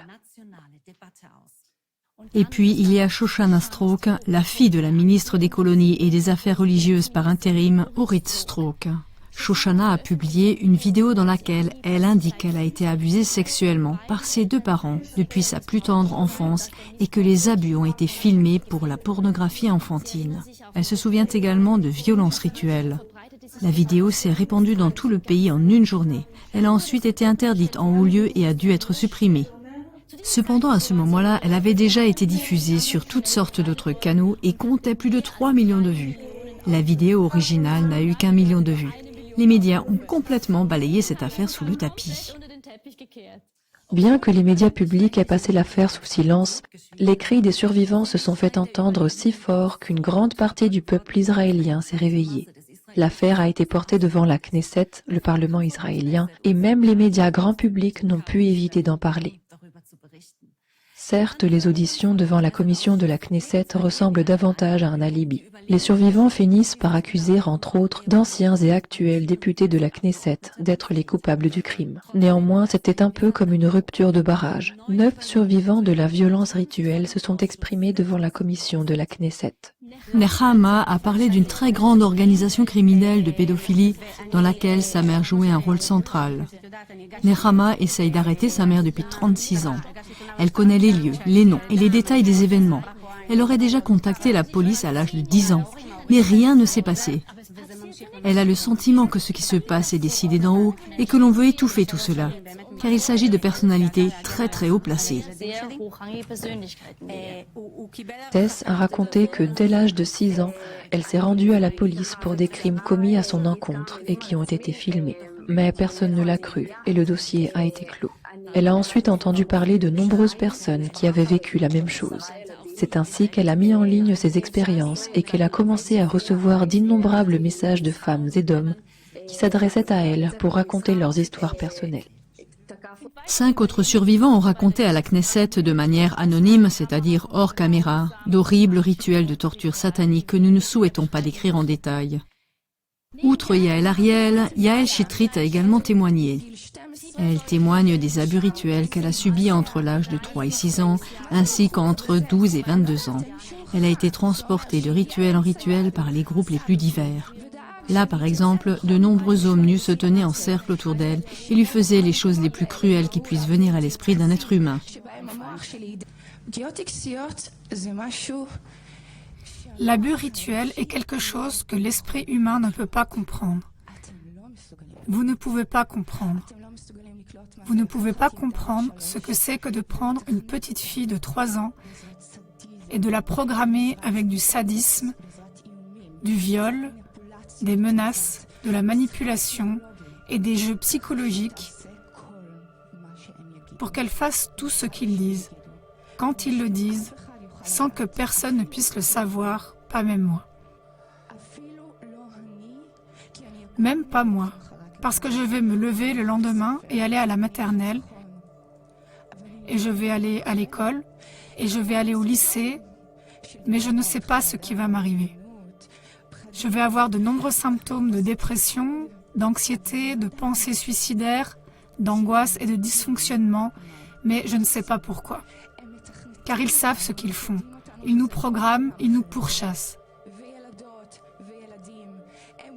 Et puis, il y a Shoshana Strock, la fille de la ministre des colonies et des affaires religieuses par intérim, Orit Strock. Shoshana a publié une vidéo dans laquelle elle indique qu'elle a été abusée sexuellement par ses 2 parents depuis sa plus tendre enfance et que les abus ont été filmés pour la pornographie enfantine. Elle se souvient également de violences rituelles. La vidéo s'est répandue dans tout le pays en une journée. Elle a ensuite été interdite en haut lieu et a dû être supprimée. Cependant, à ce moment-là, elle avait déjà été diffusée sur toutes sortes d'autres canaux et comptait plus de 3 millions de vues. La vidéo originale n'a eu qu'1 million de vues. Les médias ont complètement balayé cette affaire sous le tapis. Bien que les médias publics aient passé l'affaire sous silence, les cris des survivants se sont fait entendre si fort qu'une grande partie du peuple israélien s'est réveillée. L'affaire a été portée devant la Knesset, le Parlement israélien, et même les médias grand public n'ont pu éviter d'en parler. Certes, les auditions devant la commission de la Knesset ressemblent davantage à un alibi. Les survivants finissent par accuser, entre autres, d'anciens et actuels députés de la Knesset d'être les coupables du crime. Néanmoins, c'était un peu comme une rupture de barrage. 9 survivants de la violence rituelle se sont exprimés devant la commission de la Knesset. Nechama a parlé d'une très grande organisation criminelle de pédophilie dans laquelle sa mère jouait un rôle central. Nechama essaye d'arrêter sa mère depuis 36 ans. Elle connaît les lieux, les noms et les détails des événements. Elle aurait déjà contacté la police à l'âge de 10 ans, mais rien ne s'est passé. Elle a le sentiment que ce qui se passe est décidé d'en haut et que l'on veut étouffer tout cela, car il s'agit de personnalités très très haut placées. Tess a raconté que dès l'âge de 6 ans, elle s'est rendue à la police pour des crimes commis à son encontre et qui ont été filmés. Mais personne ne l'a cru et le dossier a été clos. Elle a ensuite entendu parler de nombreuses personnes qui avaient vécu la même chose. C'est ainsi qu'elle a mis en ligne ses expériences et qu'elle a commencé à recevoir d'innombrables messages de femmes et d'hommes qui s'adressaient à elle pour raconter leurs histoires personnelles. 5 autres survivants ont raconté à la Knesset de manière anonyme, c'est-à-dire hors caméra, d'horribles rituels de torture satanique que nous ne souhaitons pas décrire en détail. Outre Yael Ariel, Yael Chitrit a également témoigné. Elle témoigne des abus rituels qu'elle a subis entre l'âge de 3 et 6 ans, ainsi qu'entre 12 et 22 ans. Elle a été transportée de rituel en rituel par les groupes les plus divers. Là, par exemple, de nombreux hommes nus se tenaient en cercle autour d'elle et lui faisaient les choses les plus cruelles qui puissent venir à l'esprit d'un être humain. L'abus rituel est quelque chose que l'esprit humain ne peut pas comprendre. Vous ne pouvez pas comprendre. Vous ne pouvez pas comprendre ce que c'est que de prendre une petite fille de 3 ans et de la programmer avec du sadisme, du viol, des menaces, de la manipulation et des jeux psychologiques pour qu'elle fasse tout ce qu'ils disent, quand ils le disent, sans que personne ne puisse le savoir, pas même moi. Même pas moi, parce que je vais me lever le lendemain et aller à la maternelle, et je vais aller à l'école, et je vais aller au lycée, mais je ne sais pas ce qui va m'arriver. Je vais avoir de nombreux symptômes de dépression, d'anxiété, de pensées suicidaires, d'angoisse et de dysfonctionnement, mais je ne sais pas pourquoi. Car ils savent ce qu'ils font. Ils nous programment, ils nous pourchassent.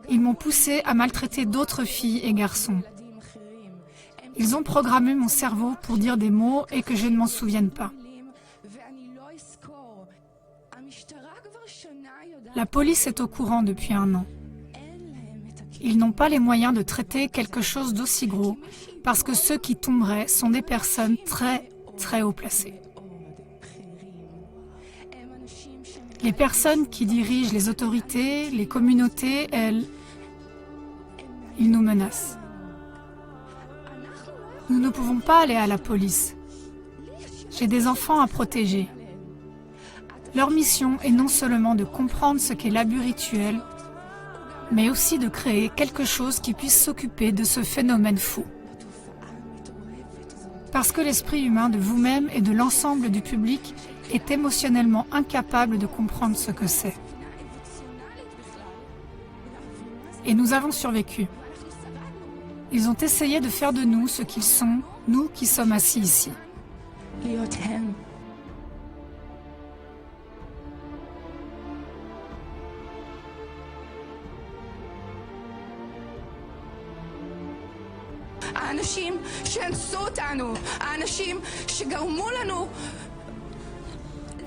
Ils m'ont poussé à maltraiter d'autres filles et garçons. Ils ont programmé mon cerveau pour dire des mots et que je ne m'en souvienne pas. La police est au courant depuis 1 an. Ils n'ont pas les moyens de traiter quelque chose d'aussi gros parce que ceux qui tomberaient sont des personnes très, très haut placées. Les personnes qui dirigent les autorités, les communautés, ils nous menacent. Nous ne pouvons pas aller à la police. J'ai des enfants à protéger. Leur mission est non seulement de comprendre ce qu'est l'abus rituel, mais aussi de créer quelque chose qui puisse s'occuper de ce phénomène fou. Parce que l'esprit humain de vous-même et de l'ensemble du public est émotionnellement incapable de comprendre ce que c'est. Et nous avons survécu. Ils ont essayé de faire de nous ce qu'ils sont, nous qui sommes assis ici.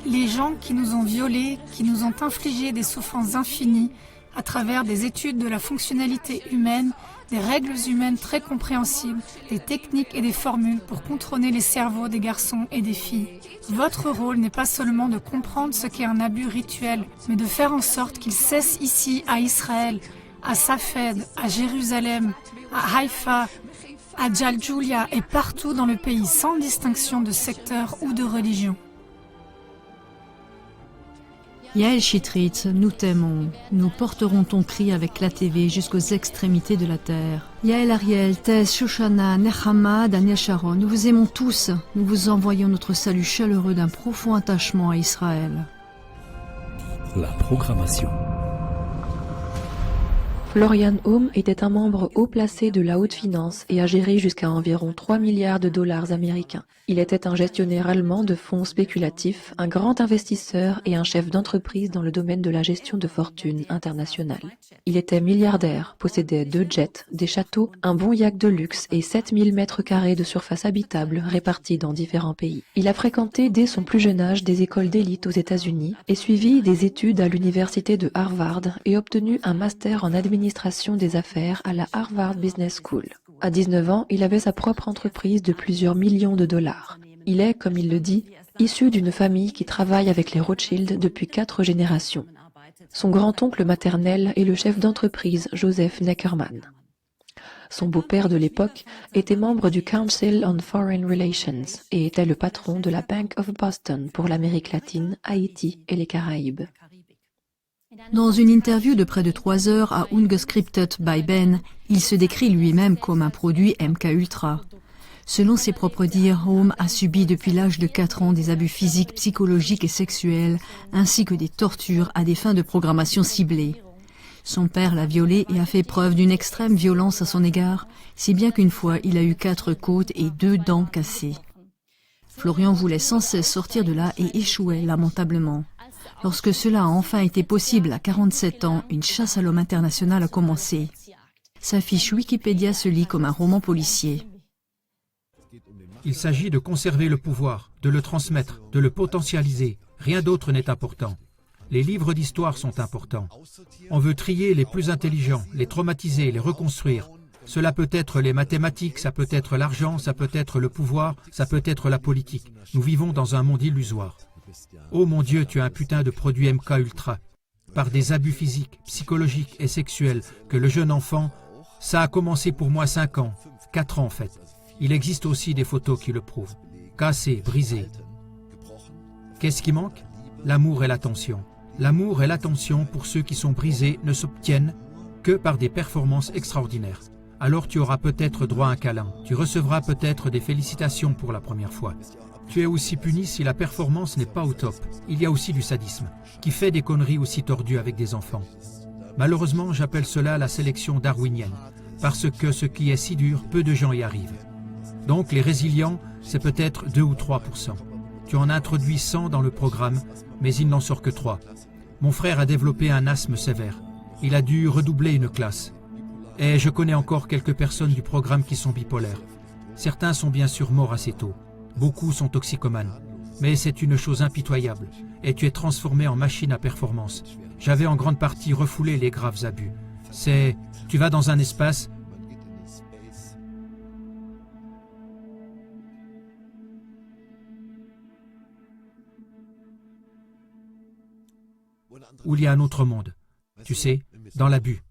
Les gens qui nous ont violés, qui nous ont infligé des souffrances infinies, à travers des études de la fonctionnalité humaine, des règles humaines très compréhensibles, des techniques et des formules pour contrôler les cerveaux des garçons et des filles. Votre rôle n'est pas seulement de comprendre ce qu'est un abus rituel, mais de faire en sorte qu'il cesse ici, à Israël, à Safed, à Jérusalem, à Haïfa, à Jaljulia et partout dans le pays, sans distinction de secteur ou de religion. Yael Chitrit, nous t'aimons. Nous porterons ton cri avec la TV jusqu'aux extrémités de la terre. Yael Ariel, Tess, Shoshana, Nechama, Daniel Sharon, nous vous aimons tous. Nous vous envoyons notre salut chaleureux d'un profond attachement à Israël. La programmation. Florian Ohm était un membre haut placé de la haute finance et a géré jusqu'à environ 3 milliards de dollars américains. Il était un gestionnaire allemand de fonds spéculatifs, un grand investisseur et un chef d'entreprise dans le domaine de la gestion de fortune internationale. Il était milliardaire, possédait 2 jets, des châteaux, un bon yacht de luxe et 7000 mètres carrés de surface habitable répartis dans différents pays. Il a fréquenté dès son plus jeune âge des écoles d'élite aux États-Unis et suivi des études à l'université de Harvard et obtenu un master en administration des affaires à la Harvard Business School. À 19 ans, il avait sa propre entreprise de plusieurs millions de dollars. Il est, comme il le dit, issu d'une famille qui travaille avec les Rothschild depuis 4 générations. Son grand-oncle maternel est le chef d'entreprise Joseph Neckermann. Son beau-père de l'époque était membre du Council on Foreign Relations et était le patron de la Bank of Boston pour l'Amérique latine, Haïti et les Caraïbes. Dans une interview de près de 3 heures à Ungescriptet by Ben, il se décrit lui-même comme un produit MKUltra. Selon ses propres dires, Ohm a subi depuis l'âge de 4 ans des abus physiques, psychologiques et sexuels, ainsi que des tortures à des fins de programmation ciblée. Son père l'a violé et a fait preuve d'une extrême violence à son égard, si bien qu'une fois il a eu 4 côtes et 2 dents cassées. Florian voulait sans cesse sortir de là et échouait lamentablement. Lorsque cela a enfin été possible à 47 ans, une chasse à l'homme internationale a commencé. Sa fiche Wikipédia se lit comme un roman policier. Il s'agit de conserver le pouvoir, de le transmettre, de le potentialiser. Rien d'autre n'est important. Les livres d'histoire sont importants. On veut trier les plus intelligents, les traumatiser, les reconstruire. Cela peut être les mathématiques, ça peut être l'argent, ça peut être le pouvoir, ça peut être la politique. Nous vivons dans un monde illusoire. Oh mon Dieu, tu es un putain de produit MKUltra. Par des abus physiques, psychologiques et sexuels que le jeune enfant, ça a commencé pour moi 5 ans, 4 ans en fait. Il existe aussi des photos qui le prouvent. Cassé, brisé. Qu'est-ce qui manque? L'amour et l'attention. L'amour et l'attention pour ceux qui sont brisés ne s'obtiennent que par des performances extraordinaires. Alors tu auras peut-être droit à un câlin. Tu recevras peut-être des félicitations pour la première fois. Tu es aussi puni si la performance n'est pas au top. Il y a aussi du sadisme, qui fait des conneries aussi tordues avec des enfants. Malheureusement, j'appelle cela la sélection darwinienne, parce que ce qui est si dur, peu de gens y arrivent. Donc les résilients, c'est peut-être 2 ou 3%. Tu en introduis 100 dans le programme, mais il n'en sort que 3. Mon frère a développé un asthme sévère. Il a dû redoubler une classe. Et je connais encore quelques personnes du programme qui sont bipolaires. Certains sont bien sûr morts assez tôt. Beaucoup sont toxicomanes. Mais c'est une chose impitoyable. Et tu es transformé en machine à performance. J'avais en grande partie refoulé les graves abus. Tu vas dans un espace... où il y a un autre monde. Tu sais, dans l'abus.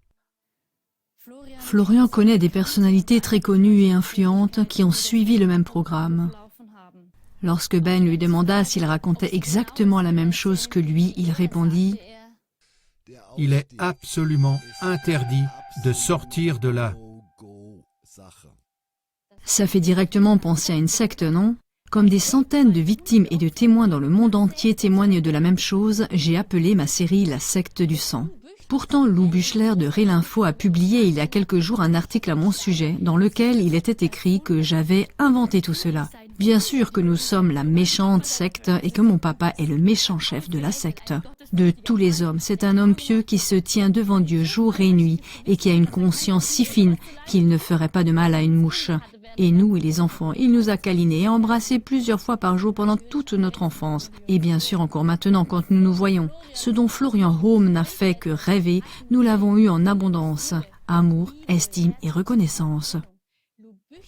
Florian connaît des personnalités très connues et influentes qui ont suivi le même programme. Lorsque Ben lui demanda s'il racontait exactement la même chose que lui, il répondit « Il est absolument interdit de sortir de là. » Ça fait directement penser à une secte, non? Comme des centaines de victimes et de témoins dans le monde entier témoignent de la même chose, j'ai appelé ma série La secte du sang. Pourtant, Lou Buchler de Rélinfo a publié il y a quelques jours un article à mon sujet dans lequel il était écrit que j'avais inventé tout cela. Bien sûr que nous sommes la méchante secte et que mon papa est le méchant chef de la secte. De tous les hommes, c'est un homme pieux qui se tient devant Dieu jour et nuit et qui a une conscience si fine qu'il ne ferait pas de mal à une mouche. Et nous et les enfants, il nous a câlinés et embrassés plusieurs fois par jour pendant toute notre enfance. Et bien sûr encore maintenant quand nous nous voyons. Ce dont Florian Home n'a fait que rêver, nous l'avons eu en abondance. Amour, estime et reconnaissance.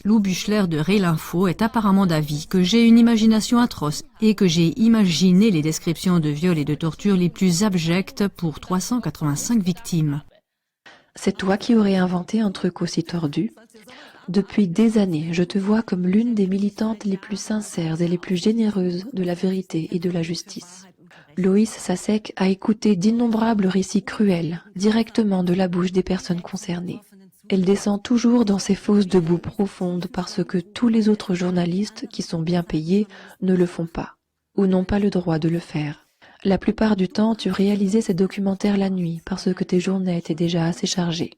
Lou Buchler de Rélinfo est apparemment d'avis que j'ai une imagination atroce et que j'ai imaginé les descriptions de viols et de tortures les plus abjectes pour 385 victimes. C'est toi qui aurais inventé un truc aussi tordu? Depuis des années, je te vois comme l'une des militantes les plus sincères et les plus généreuses de la vérité et de la justice. Loïs Sasek a écouté d'innombrables récits cruels, directement de la bouche des personnes concernées. Elle descend toujours dans ces fosses de boue profondes parce que tous les autres journalistes qui sont bien payés ne le font pas, ou n'ont pas le droit de le faire. La plupart du temps, tu réalisais ces documentaires la nuit parce que tes journées étaient déjà assez chargées.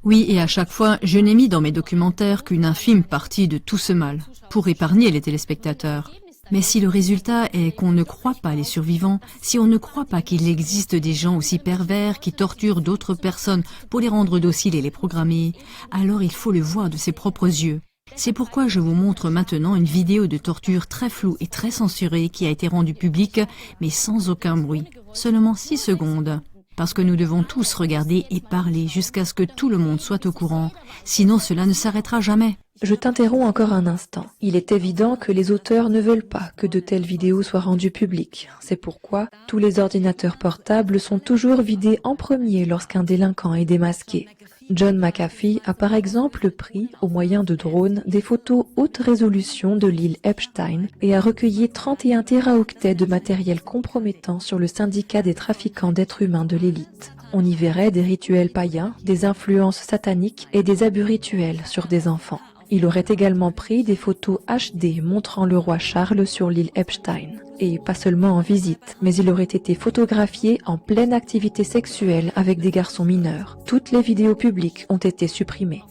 Oui, et à chaque fois, je n'ai mis dans mes documentaires qu'une infime partie de tout ce mal, pour épargner les téléspectateurs. Mais si le résultat est qu'on ne croit pas les survivants, si on ne croit pas qu'il existe des gens aussi pervers qui torturent d'autres personnes pour les rendre dociles et les programmer, alors il faut le voir de ses propres yeux. C'est pourquoi je vous montre maintenant une vidéo de torture très floue et très censurée qui a été rendue publique, mais sans aucun bruit. Seulement 6 secondes. Parce que nous devons tous regarder et parler jusqu'à ce que tout le monde soit au courant. Sinon cela ne s'arrêtera jamais. Je t'interromps encore un instant. Il est évident que les auteurs ne veulent pas que de telles vidéos soient rendues publiques. C'est pourquoi tous les ordinateurs portables sont toujours vidés en premier lorsqu'un délinquant est démasqué. John McAfee a par exemple pris, au moyen de drones, des photos haute résolution de l'île Epstein et a recueilli 31 téraoctets de matériel compromettant sur le syndicat des trafiquants d'êtres humains de l'élite. On y verrait des rituels païens, des influences sataniques et des abus rituels sur des enfants. Il aurait également pris des photos HD montrant le roi Charles sur l'île Epstein. Et pas seulement en visite, mais il aurait été photographié en pleine activité sexuelle avec des garçons mineurs. Toutes les vidéos publiques ont été supprimées.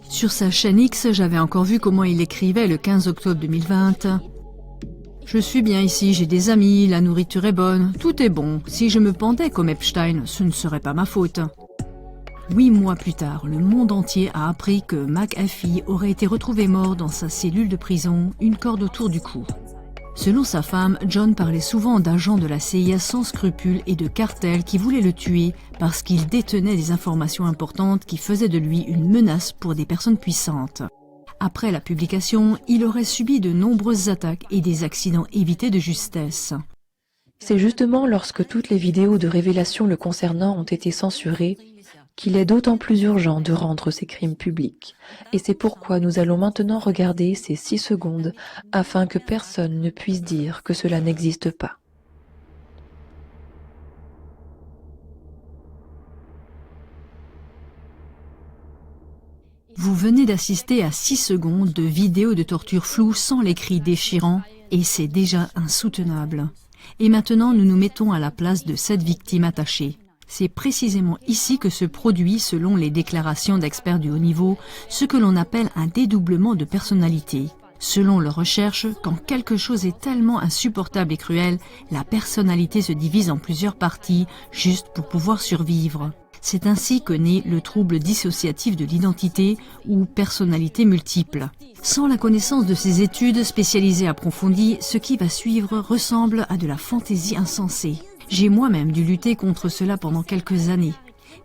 Sur sa chaîne X, j'avais encore vu comment il écrivait le 15 octobre 2020. « Je suis bien ici, j'ai des amis, la nourriture est bonne, tout est bon. Si je me pendais comme Epstein, ce ne serait pas ma faute. » 8 mois plus tard, le monde entier a appris que McAfee aurait été retrouvé mort dans sa cellule de prison, une corde autour du cou. Selon sa femme, John parlait souvent d'agents de la CIA sans scrupules et de cartels qui voulaient le tuer parce qu'il détenait des informations importantes qui faisaient de lui une menace pour des personnes puissantes. Après la publication, il aurait subi de nombreuses attaques et des accidents évités de justesse. C'est justement lorsque toutes les vidéos de révélation le concernant ont été censurées qu'il est d'autant plus urgent de rendre ces crimes publics. Et c'est pourquoi nous allons maintenant regarder ces 6 secondes afin que personne ne puisse dire que cela n'existe pas. Vous venez d'assister à 6 secondes de vidéos de torture floue sans les cris déchirants, et c'est déjà insoutenable. Et maintenant, nous nous mettons à la place de cette victime attachée. C'est précisément ici que se produit, selon les déclarations d'experts du haut niveau, ce que l'on appelle un dédoublement de personnalité. Selon leurs recherches, quand quelque chose est tellement insupportable et cruel, la personnalité se divise en plusieurs parties, juste pour pouvoir survivre. C'est ainsi que naît le trouble dissociatif de l'identité ou personnalité multiple. Sans la connaissance de ces études spécialisées approfondies, ce qui va suivre ressemble à de la fantaisie insensée. J'ai moi-même dû lutter contre cela pendant quelques années,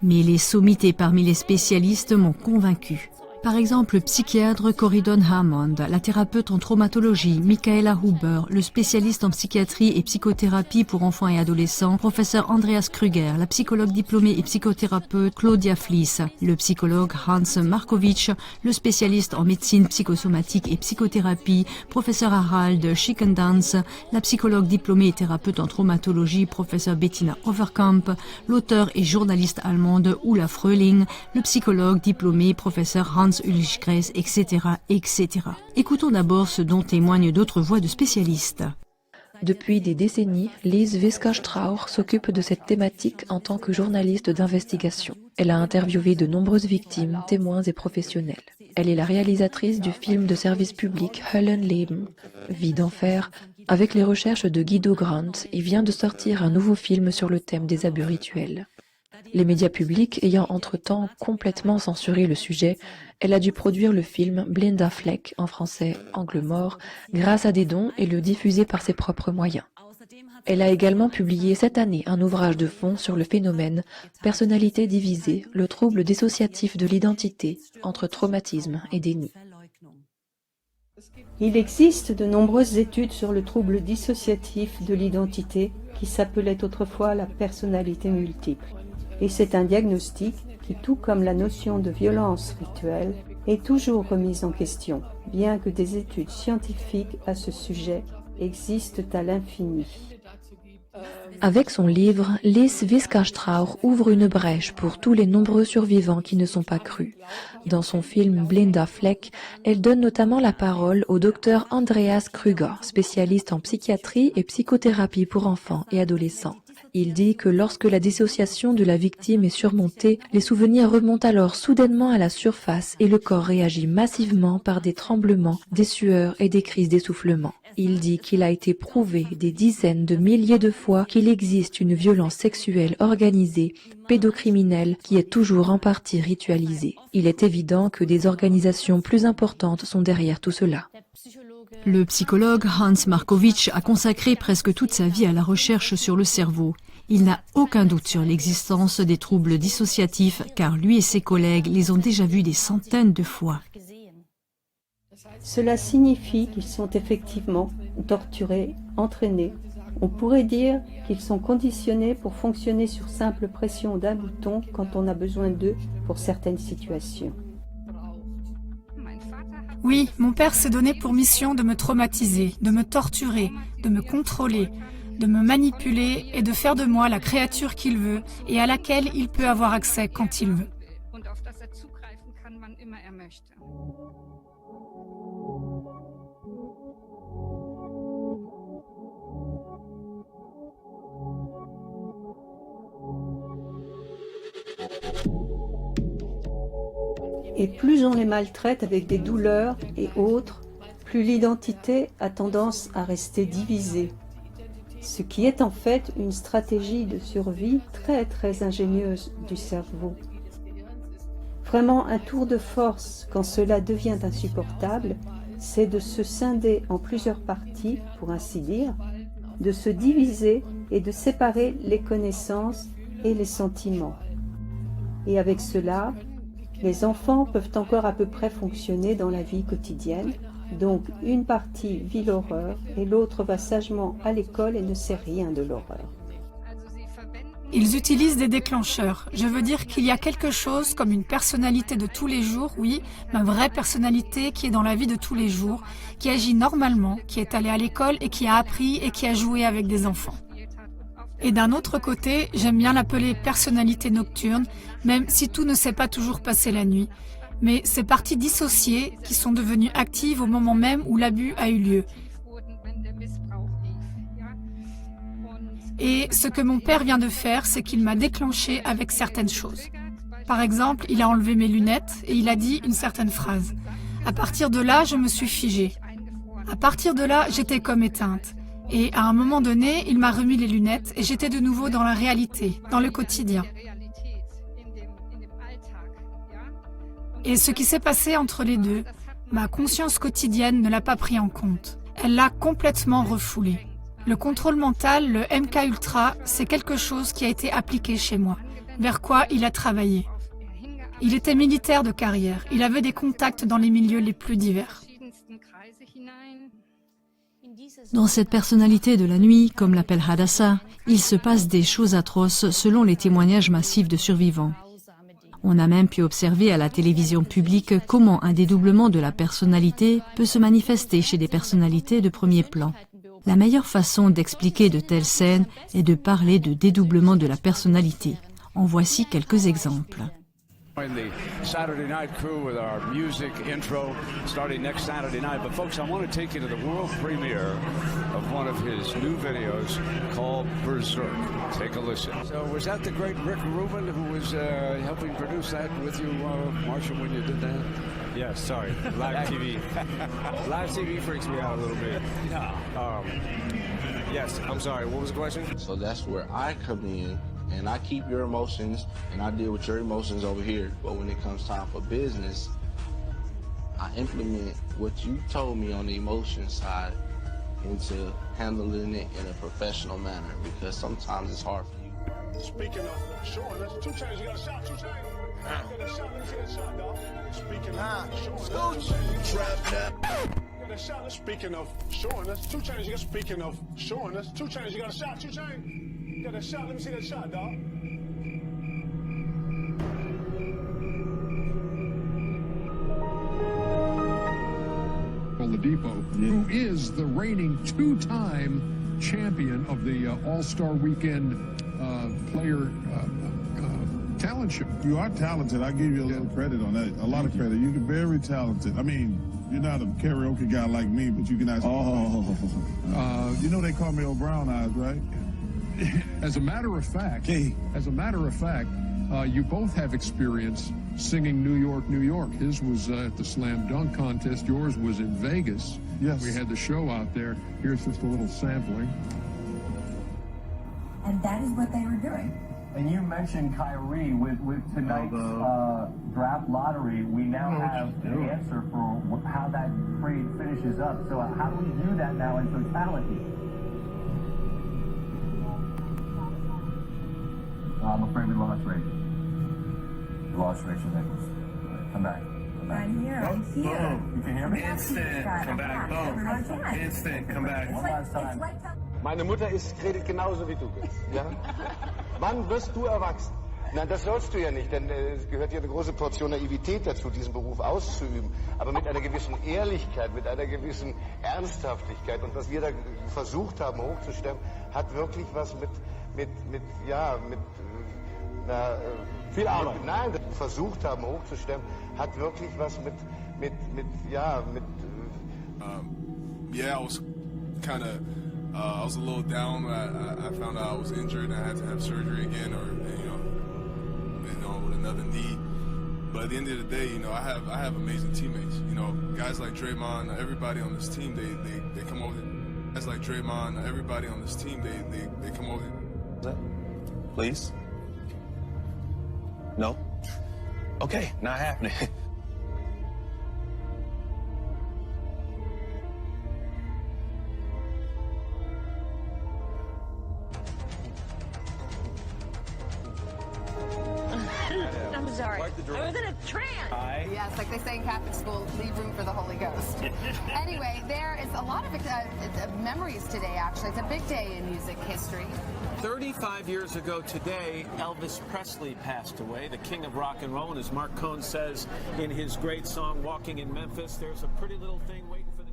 mais les sommités parmi les spécialistes m'ont convaincu. Par exemple, le psychiatre Corydon Hammond, la thérapeute en traumatologie Michaela Huber, le spécialiste en psychiatrie et psychothérapie pour enfants et adolescents, professeur Andreas Krüger, la psychologue diplômée et psychothérapeute Claudia Fliess, le psychologue Hans Markovitch, le spécialiste en médecine psychosomatique et psychothérapie, professeur Harald Schickendans, la psychologue diplômée et thérapeute en traumatologie, professeur Bettina Overkamp, l'auteur et journaliste allemande Ulla Fröhling, le psychologue diplômé, professeur Hans Ulrich Gress, etc., etc. Écoutons d'abord ce dont témoignent d'autres voix de spécialistes. Depuis des décennies, Lise Wiska-Strauch s'occupe de cette thématique en tant que journaliste d'investigation. Elle a interviewé de nombreuses victimes, témoins et professionnels. Elle est la réalisatrice du film de service public Höllenleben, Vie d'enfer, avec les recherches de Guido Grant et vient de sortir un nouveau film sur le thème des abus rituels. Les médias publics ayant entre-temps complètement censuré le sujet, elle a dû produire le film Blinda Fleck, en français Angle mort, grâce à des dons et le diffuser par ses propres moyens. Elle a également publié cette année un ouvrage de fond sur le phénomène Personnalité divisée, le trouble dissociatif de l'identité entre traumatisme et déni. Il existe de nombreuses études sur le trouble dissociatif de l'identité qui s'appelait autrefois la personnalité multiple. Et c'est un diagnostic qui, tout comme la notion de violence rituelle, est toujours remise en question, bien que des études scientifiques à ce sujet existent à l'infini. Avec son livre, Lise Wiska-Strauch ouvre une brèche pour tous les nombreux survivants qui ne sont pas crus. Dans son film Blinda Fleck, elle donne notamment la parole au docteur Andreas Krüger, spécialiste en psychiatrie et psychothérapie pour enfants et adolescents. Il dit que lorsque la dissociation de la victime est surmontée, les souvenirs remontent alors soudainement à la surface et le corps réagit massivement par des tremblements, des sueurs et des crises d'essoufflement. Il dit qu'il a été prouvé des dizaines de milliers de fois qu'il existe une violence sexuelle organisée, pédocriminelle, qui est toujours en partie ritualisée. Il est évident que des organisations plus importantes sont derrière tout cela. Le psychologue Hans Markovitch a consacré presque toute sa vie à la recherche sur le cerveau. Il n'a aucun doute sur l'existence des troubles dissociatifs car lui et ses collègues les ont déjà vus des centaines de fois. Cela signifie qu'ils sont effectivement torturés, entraînés. On pourrait dire qu'ils sont conditionnés pour fonctionner sur simple pression d'un bouton quand on a besoin d'eux pour certaines situations. Oui, mon père s'est donné pour mission de me traumatiser, de me torturer, de me contrôler, de me manipuler et de faire de moi la créature qu'il veut et à laquelle il peut avoir accès quand il veut. Et plus on les maltraite avec des douleurs et autres, plus l'identité a tendance à rester divisée. Ce qui est en fait une stratégie de survie très ingénieuse du cerveau. Vraiment un tour de force quand cela devient insupportable, c'est de se scinder en plusieurs parties, pour ainsi dire, de se diviser et de séparer les connaissances et les sentiments. Et avec cela, les enfants peuvent encore à peu près fonctionner dans la vie quotidienne, donc une partie vit l'horreur et l'autre va sagement à l'école et ne sait rien de l'horreur. Ils utilisent des déclencheurs. Je veux dire qu'il y a quelque chose comme une personnalité de tous les jours, oui, ma vraie personnalité qui est dans la vie de tous les jours, qui agit normalement, qui est allée à l'école et qui a appris et qui a joué avec des enfants. Et d'un autre côté, j'aime bien l'appeler personnalité nocturne, même si tout ne s'est pas toujours passé la nuit. Mais ces parties dissociées qui sont devenues actives au moment même où l'abus a eu lieu. Et ce que mon père vient de faire, c'est qu'il m'a déclenché avec certaines choses. Par exemple, il a enlevé mes lunettes et il a dit une certaine phrase. À partir de là, je me suis figée. À partir de là, j'étais comme éteinte. Et à un moment donné, il m'a remis les lunettes et j'étais de nouveau dans la réalité, dans le quotidien. Et ce qui s'est passé entre les deux, ma conscience quotidienne ne l'a pas pris en compte. Elle l'a complètement refoulé. Le contrôle mental, le MK Ultra, c'est quelque chose qui a été appliqué chez moi, vers quoi il a travaillé. Il était militaire de carrière, il avait des contacts dans les milieux les plus divers. Dans cette personnalité de la nuit, comme l'appelle Hadassah, il se passe des choses atroces selon les témoignages massifs de survivants. On a même pu observer à la télévision publique comment un dédoublement de la personnalité peut se manifester chez des personnalités de premier plan. La meilleure façon d'expliquer de telles scènes est de parler de dédoublement de la personnalité. En voici quelques exemples. The Saturday Night Crew with our music intro starting next Saturday night. But folks, I want to take you to the world premiere of one of his new videos called Berserk. Take a listen. So was that the great Rick Rubin who was helping produce that with you, Marshall, when you did that? Yeah, sorry. Live TV. Live TV freaks me out a little bit. Yes, I'm sorry. What was the question? So that's where I come in. And I keep your emotions, and I deal with your emotions over here. But when it comes time for business, I implement what you told me on the emotion side into handling it in a professional manner, because sometimes it's hard for you. Speaking of showing us, 2 Chainz, you got a shot, 2 Chainz. Get a shot, let me see that shot, dog. Speaking of showing us, get a shot. Speaking of showing us, 2 Chainz, you got speaking of showing us, 2 Chainz, you got a shot, 2 Chainz. Got a shot, let me see that shot, dog. Oladipo, who is the reigning 2-time champion of the All-Star Weekend player talent show. You are talented. I give you a little credit on that. A lot of credit. You're very talented. I mean, you're not a karaoke guy like me, but you can actually. You know they call me O'Brown Eyes, right? As a matter of fact, you both have experience singing New York, New York. His was at the Slam Dunk Contest. Yours was in Vegas. Yes. We had the show out there. Here's just a little sampling. And that is what they were doing. And you mentioned Kyrie with tonight's draft lottery. We now have the answer for how that trade finishes up. So how do we view that now in totality? I'm afraid we lost Rachel. We lost Rachel Nichols. Come back. I'm here. I'm here. You can hear me? Instant. Come back. Boom. Instant. Come back. One last time. Meine Mutter redet genauso wie du bist. Ja? Wann wirst du erwachsen? Nein, das sollst du ja nicht, denn es gehört ja eine große Portion Naivität dazu, diesen Beruf auszuüben. Aber mit einer gewissen Ehrlichkeit, mit einer gewissen Ernsthaftigkeit. Und was wir da versucht haben hochzustemmen, hat wirklich was mit viel Arbeit. Nein, versucht haben hochzustemmen, hat wirklich was Yeah, I was kind of, I was a little down. I found out I was injured and I had to have surgery again, or with another knee. But at the end of the day, I have amazing teammates. Guys like Draymond, everybody on this team, they come over. Guys like Draymond, everybody on this team, they come over. Please? No? Okay, not happening. I'm sorry. I was in a trance. Yes, like they say in Catholic school, leave room for the Holy Ghost. Anyway, there is a lot of memories today, actually. It's a big day in music history. 35 years ago today, Elvis Presley passed away, the king of rock and roll. And as Mark Cohn says in his great song, Walking in Memphis, there's a pretty little thing waiting for the...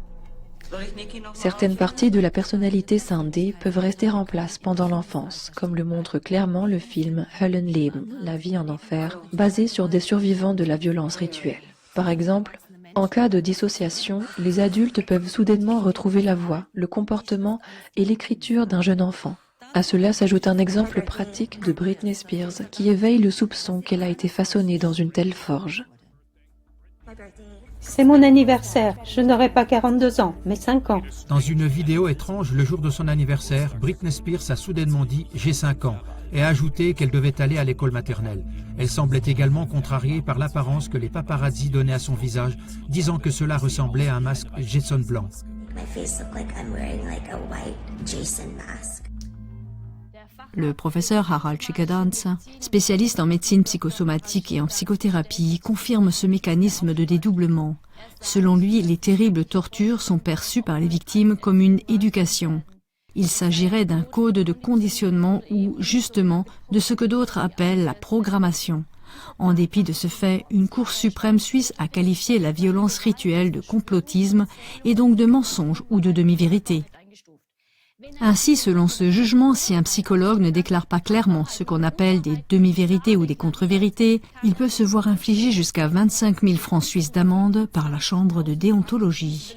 Certaines parties de la personnalité scindée peuvent rester en place pendant l'enfance, comme le montre clairement le film Höllenleben, La vie en enfer, basé sur des survivants de la violence rituelle. Par exemple, en cas de dissociation, les adultes peuvent soudainement retrouver la voix, le comportement et l'écriture d'un jeune enfant. À cela s'ajoute un exemple pratique de Britney Spears qui éveille le soupçon qu'elle a été façonnée dans une telle forge. C'est mon anniversaire. Je n'aurai pas 42 ans, mais 5 ans. Dans une vidéo étrange, le jour de son anniversaire, Britney Spears a soudainement dit « J'ai 5 ans » et a ajouté qu'elle devait aller à l'école maternelle. Elle semblait également contrariée par l'apparence que les paparazzi donnaient à son visage, disant que cela ressemblait à un masque Jason blanc. Le professeur Harald Schickedanz, spécialiste en médecine psychosomatique et en psychothérapie, confirme ce mécanisme de dédoublement. Selon lui, les terribles tortures sont perçues par les victimes comme une éducation. Il s'agirait d'un code de conditionnement ou, justement, de ce que d'autres appellent la programmation. En dépit de ce fait, une Cour suprême suisse a qualifié la violence rituelle de complotisme et donc de mensonge ou de demi-vérité. Ainsi, selon ce jugement, si un psychologue ne déclare pas clairement ce qu'on appelle des demi-vérités ou des contre-vérités, il peut se voir infliger jusqu'à 25 000 francs suisses d'amende par la chambre de déontologie.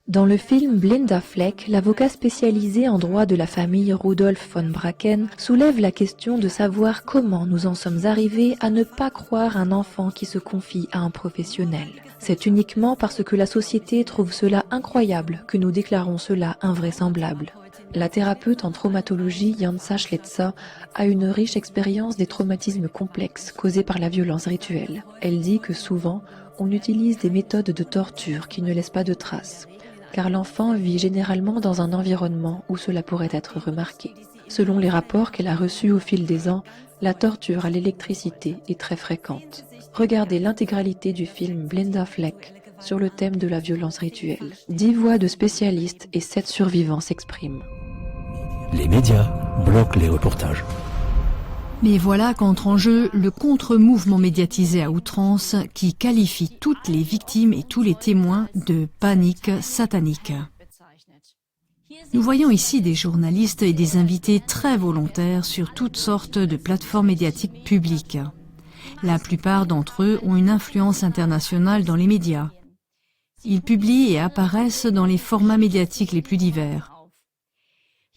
Dans le film Blinda Fleck, l'avocat spécialisé en droit de la famille Rudolf von Bracken soulève la question de savoir comment nous en sommes arrivés à ne pas croire un enfant qui se confie à un professionnel. C'est uniquement parce que la société trouve cela incroyable que nous déclarons cela invraisemblable. La thérapeute en traumatologie Jansa Schletzer a une riche expérience des traumatismes complexes causés par la violence rituelle. Elle dit que souvent, on utilise des méthodes de torture qui ne laissent pas de traces, car l'enfant vit généralement dans un environnement où cela pourrait être remarqué. Selon les rapports qu'elle a reçus au fil des ans, la torture à l'électricité est très fréquente. Regardez l'intégralité du film Blinda Fleck sur le thème de la violence rituelle. 10 voix de spécialistes et 7 survivants s'expriment. Les médias bloquent les reportages. Mais voilà qu'entre en jeu le contre-mouvement médiatisé à outrance qui qualifie toutes les victimes et tous les témoins de panique satanique. Nous voyons ici des journalistes et des invités très volontaires sur toutes sortes de plateformes médiatiques publiques. La plupart d'entre eux ont une influence internationale dans les médias. Ils publient et apparaissent dans les formats médiatiques les plus divers.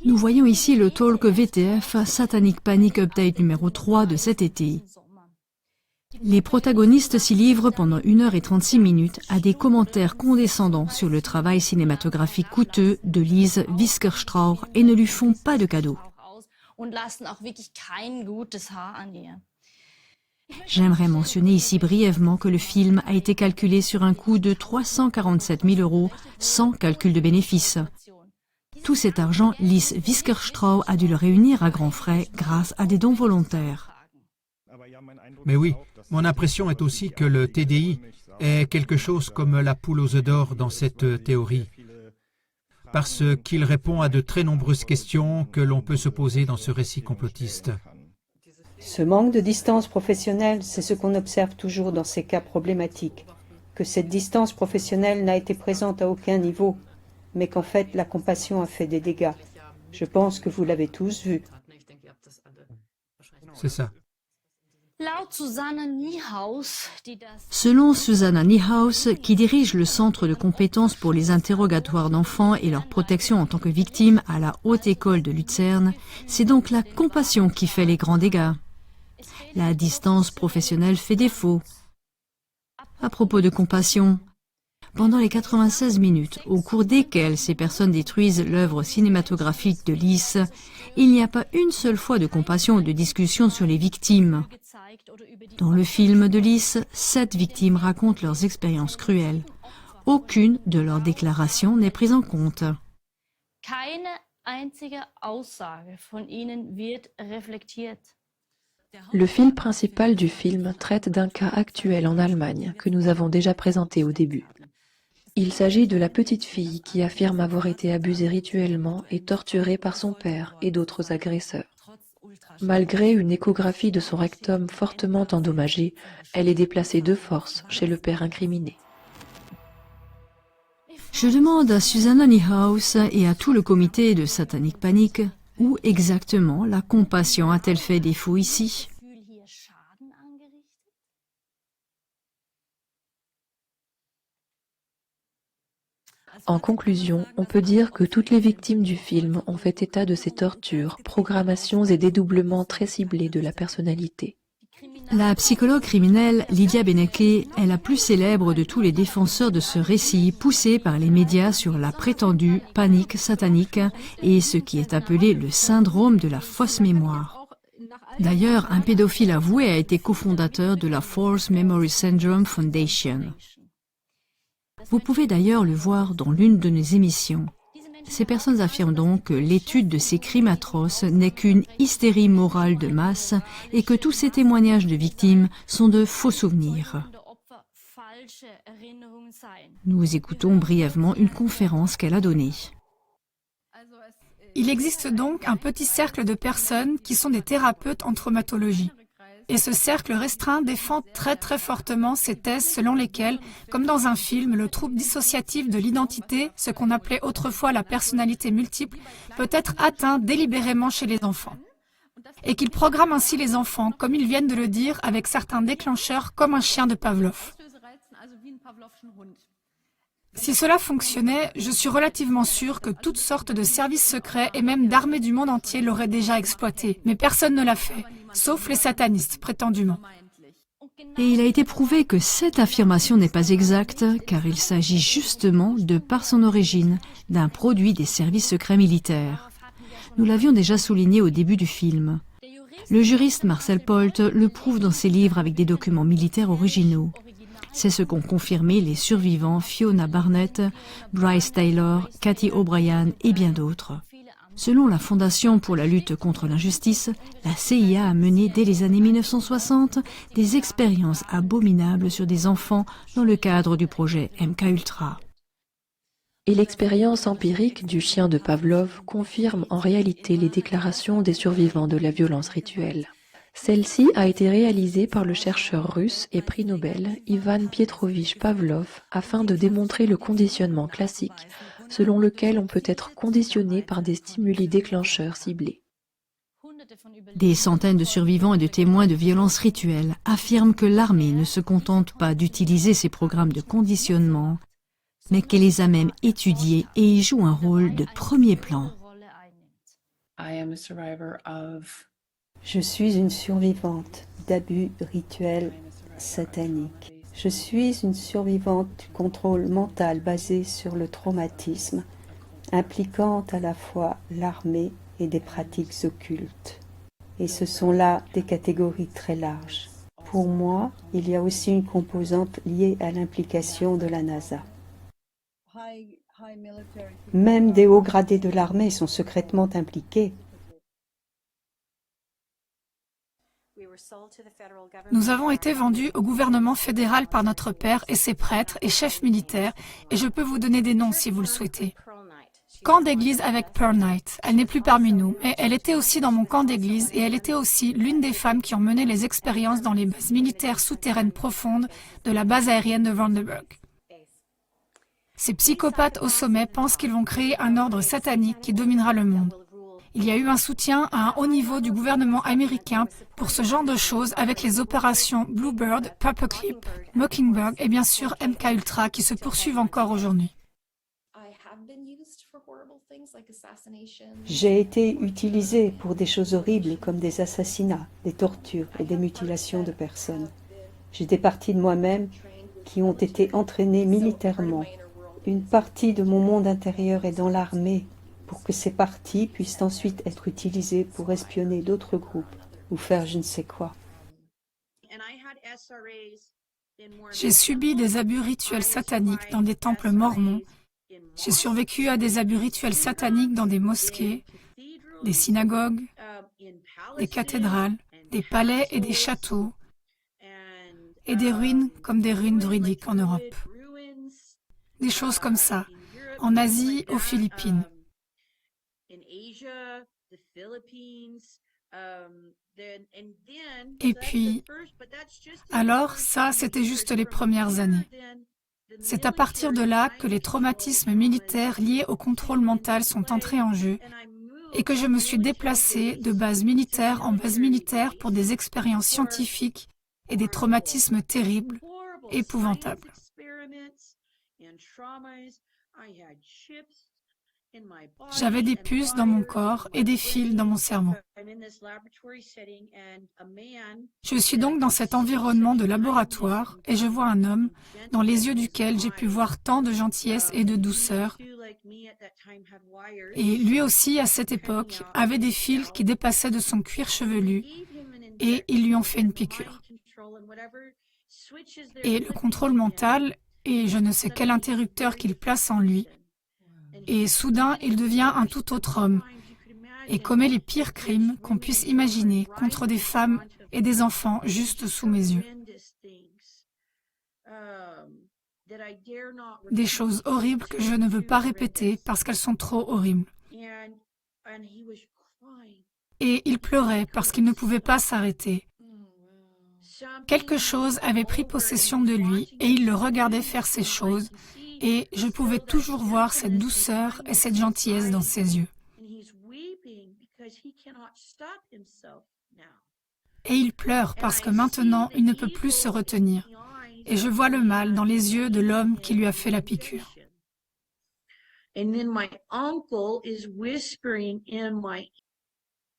Nous voyons ici le talk VTF Satanic Panic Update numéro 3 de cet été. Les protagonistes s'y livrent pendant 1h36 minutes à des commentaires condescendants sur le travail cinématographique coûteux de Lise Wiskerstrauch et ne lui font pas de cadeau. J'aimerais mentionner ici brièvement que le film a été calculé sur un coût de 347 000 € sans calcul de bénéfices. Tout cet argent, Lise Wiskerstrauch a dû le réunir à grands frais grâce à des dons volontaires. Mais oui, mon impression est aussi que le TDI est quelque chose comme la poule aux œufs d'or dans cette théorie, parce qu'il répond à de très nombreuses questions que l'on peut se poser dans ce récit complotiste. Ce manque de distance professionnelle, c'est ce qu'on observe toujours dans ces cas problématiques, que cette distance professionnelle n'a été présente à aucun niveau, mais qu'en fait la compassion a fait des dégâts. Je pense que vous l'avez tous vu. C'est ça. Selon Susanna Niehaus, qui dirige le Centre de compétences pour les interrogatoires d'enfants et leur protection en tant que victimes à la Haute École de Lucerne, c'est donc la compassion qui fait les grands dégâts. La distance professionnelle fait défaut. À propos de compassion, pendant les 96 minutes au cours desquelles ces personnes détruisent l'œuvre cinématographique de Lise, il n'y a pas une seule fois de compassion ou de discussion sur les victimes. Dans le film de Lise, 7 victimes racontent leurs expériences cruelles. Aucune de leurs déclarations n'est prise en compte. Le fil principal du film traite d'un cas actuel en Allemagne que nous avons déjà présenté au début. Il s'agit de la petite fille qui affirme avoir été abusée rituellement et torturée par son père et d'autres agresseurs. Malgré une échographie de son rectum fortement endommagée, elle est déplacée de force chez le père incriminé. Je demande à Susanna Niehaus et à tout le comité de Satanic Panic où exactement la compassion a-t-elle fait défaut ici? En conclusion, on peut dire que toutes les victimes du film ont fait état de ces tortures, programmations et dédoublements très ciblés de la personnalité. La psychologue criminelle Lydia Beneke est la plus célèbre de tous les défenseurs de ce récit poussé par les médias sur la prétendue panique satanique et ce qui est appelé le syndrome de la fausse mémoire. D'ailleurs, un pédophile avoué a été cofondateur de la False Memory Syndrome Foundation. Vous pouvez d'ailleurs le voir dans l'une de nos émissions. Ces personnes affirment donc que l'étude de ces crimes atroces n'est qu'une hystérie morale de masse et que tous ces témoignages de victimes sont de faux souvenirs. Nous écoutons brièvement une conférence qu'elle a donnée. Il existe donc un petit cercle de personnes qui sont des thérapeutes en traumatologie. Et ce cercle restreint défend très fortement ces thèses selon lesquelles, comme dans un film, le trouble dissociatif de l'identité, ce qu'on appelait autrefois la personnalité multiple, peut être atteint délibérément chez les enfants. Et qu'il programme ainsi les enfants, comme ils viennent de le dire, avec certains déclencheurs comme un chien de Pavlov. Si cela fonctionnait, je suis relativement sûre que toutes sortes de services secrets et même d'armées du monde entier l'auraient déjà exploité. Mais personne ne l'a fait, sauf les satanistes, prétendument. Et il a été prouvé que cette affirmation n'est pas exacte, car il s'agit justement, de par son origine, d'un produit des services secrets militaires. Nous l'avions déjà souligné au début du film. Le juriste Marcel Polt le prouve dans ses livres avec des documents militaires originaux. C'est ce qu'ont confirmé les survivants Fiona Barnett, Bryce Taylor, Cathy O'Brien et bien d'autres. Selon la Fondation pour la lutte contre l'injustice, la CIA a mené dès les années 1960 des expériences abominables sur des enfants dans le cadre du projet MKUltra. Et l'expérience empirique du chien de Pavlov confirme en réalité les déclarations des survivants de la violence rituelle. Celle-ci a été réalisée par le chercheur russe et prix Nobel Ivan Pietrovitch Pavlov afin de démontrer le conditionnement classique selon lequel on peut être conditionné par des stimuli déclencheurs ciblés. Des centaines de survivants et de témoins de violences rituelles affirment que l'armée ne se contente pas d'utiliser ces programmes de conditionnement, mais qu'elle les a même étudiés et y joue un rôle de premier plan. Je suis une survivante d'abus rituels sataniques. Je suis une survivante du contrôle mental basé sur le traumatisme, impliquant à la fois l'armée et des pratiques occultes. Et ce sont là des catégories très larges. Pour moi, il y a aussi une composante liée à l'implication de la NASA. Même des hauts gradés de l'armée sont secrètement impliqués. Nous avons été vendus au gouvernement fédéral par notre père et ses prêtres et chefs militaires, et je peux vous donner des noms si vous le souhaitez. Camp d'église avec Pearl Knight. Elle n'est plus parmi nous, mais elle était aussi dans mon camp d'église et elle était aussi l'une des femmes qui ont mené les expériences dans les bases militaires souterraines profondes de la base aérienne de Vandenberg. Ces psychopathes au sommet pensent qu'ils vont créer un ordre satanique qui dominera le monde. Il y a eu un soutien à un haut niveau du gouvernement américain pour ce genre de choses avec les opérations Bluebird, Paperclip, Mockingbird et bien sûr MKUltra qui se poursuivent encore aujourd'hui. J'ai été utilisée pour des choses horribles comme des assassinats, des tortures et des mutilations de personnes. J'ai des parties de moi-même qui ont été entraînées militairement. Une partie de mon monde intérieur est dans l'armée pour que ces parties puissent ensuite être utilisées pour espionner d'autres groupes ou faire je ne sais quoi. J'ai subi des abus rituels sataniques dans des temples mormons. J'ai survécu à des abus rituels sataniques dans des mosquées, des synagogues, des cathédrales, des palais et des châteaux, et des ruines comme des ruines druidiques en Europe. Des choses comme ça, en Asie, aux Philippines. Et puis, alors ça, c'était juste les premières années. C'est à partir de là que les traumatismes militaires liés au contrôle mental sont entrés en jeu et que je me suis déplacée de base militaire en base militaire pour des expériences scientifiques et des traumatismes terribles, épouvantables. J'avais des puces dans mon corps et des fils dans mon cerveau. Je suis donc dans cet environnement de laboratoire et je vois un homme dans les yeux duquel j'ai pu voir tant de gentillesse et de douceur. Et lui aussi, à cette époque, avait des fils qui dépassaient de son cuir chevelu et ils lui ont fait une piqûre. Et le contrôle mental et je ne sais quel interrupteur qu'il place en lui. Et soudain, il devient un tout autre homme et commet les pires crimes qu'on puisse imaginer contre des femmes et des enfants juste sous mes yeux. Des choses horribles que je ne veux pas répéter parce qu'elles sont trop horribles. Et il pleurait parce qu'il ne pouvait pas s'arrêter. Quelque chose avait pris possession de lui et il le regardait faire ces choses et je pouvais toujours voir cette douceur et cette gentillesse dans ses yeux. Et il pleure parce que maintenant il ne peut plus se retenir. Et je vois le mal dans les yeux de l'homme qui lui a fait la piqûre.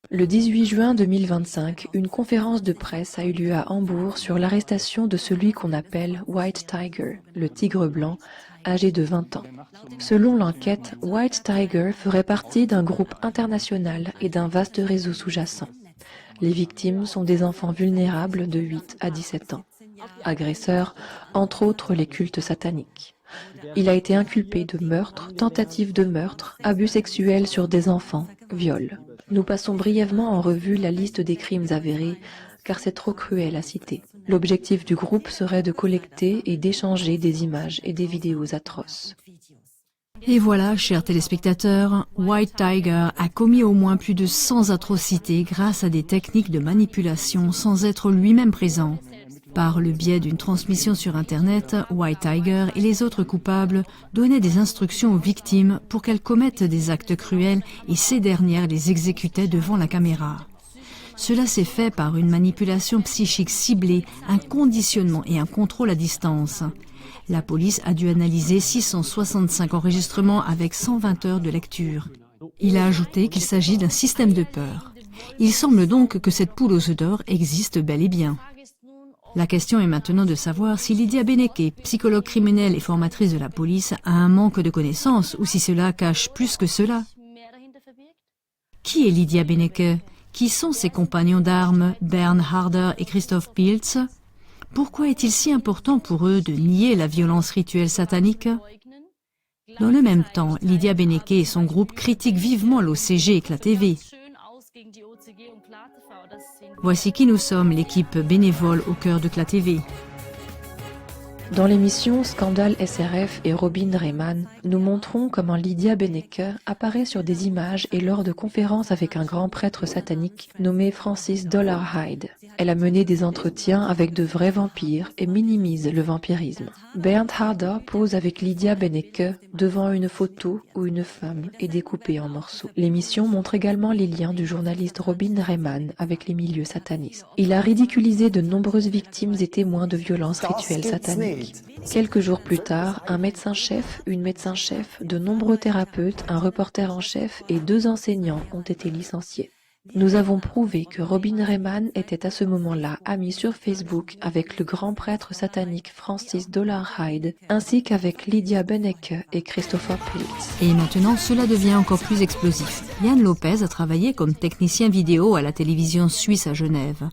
Le 18 juin 2025, une conférence de presse a eu lieu à Hambourg sur l'arrestation de celui qu'on appelle White Tiger, le tigre blanc, âgé de 20 ans. Selon l'enquête, White Tiger ferait partie d'un groupe international et d'un vaste réseau sous-jacent. Les victimes sont des enfants vulnérables de 8 à 17 ans. Agresseurs, entre autres les cultes sataniques. Il a été inculpé de meurtre, tentative de meurtre, abus sexuels sur des enfants, viol. Nous passons brièvement en revue la liste des crimes avérés, car c'est trop cruel à citer. L'objectif du groupe serait de collecter et d'échanger des images et des vidéos atroces. Et voilà, chers téléspectateurs, White Tiger a commis au moins plus de 100 atrocités grâce à des techniques de manipulation sans être lui-même présent. Par le biais d'une transmission sur Internet, White Tiger et les autres coupables donnaient des instructions aux victimes pour qu'elles commettent des actes cruels et ces dernières les exécutaient devant la caméra. Cela s'est fait par une manipulation psychique ciblée, un conditionnement et un contrôle à distance. La police a dû analyser 665 enregistrements avec 120 heures de lecture. Il a ajouté qu'il s'agit d'un système de peur. Il semble donc que cette poule aux œufs d'or existe bel et bien. La question est maintenant de savoir si Lydia Beneke, psychologue criminelle et formatrice de la police, a un manque de connaissances ou si cela cache plus que cela. Qui est Lydia Beneke? Qui sont ses compagnons d'armes, Bern Harder et Christoph Pilz? Pourquoi est-il si important pour eux de nier la violence rituelle satanique? Dans le même temps, Lydia Beneke et son groupe critiquent vivement l'OCG et la TV. Voici qui nous sommes, l'équipe bénévole au cœur de CLA TV. Dans l'émission Scandale SRF et Robin Rehman, nous montrons comment Lydia Beneke apparaît sur des images et lors de conférences avec un grand prêtre satanique nommé Francis Dollarhide. Elle a mené des entretiens avec de vrais vampires et minimise le vampirisme. Bernd Harder pose avec Lydia Beneke devant une photo où une femme est découpée en morceaux. L'émission montre également les liens du journaliste Robin Rehman avec les milieux satanistes. Il a ridiculisé de nombreuses victimes et témoins de violences rituelles sataniques. Quelques jours plus tard, un médecin-chef, une médecin-chef, de nombreux thérapeutes, un reporter en chef et 2 enseignants ont été licenciés. Nous avons prouvé que Robin Rehman était à ce moment-là ami sur Facebook avec le grand prêtre satanique Francis Dollarhide, ainsi qu'avec Lydia Beneke et Christopher Pilz. Et maintenant, cela devient encore plus explosif. Yann Lopez a travaillé comme technicien vidéo à la télévision suisse à Genève.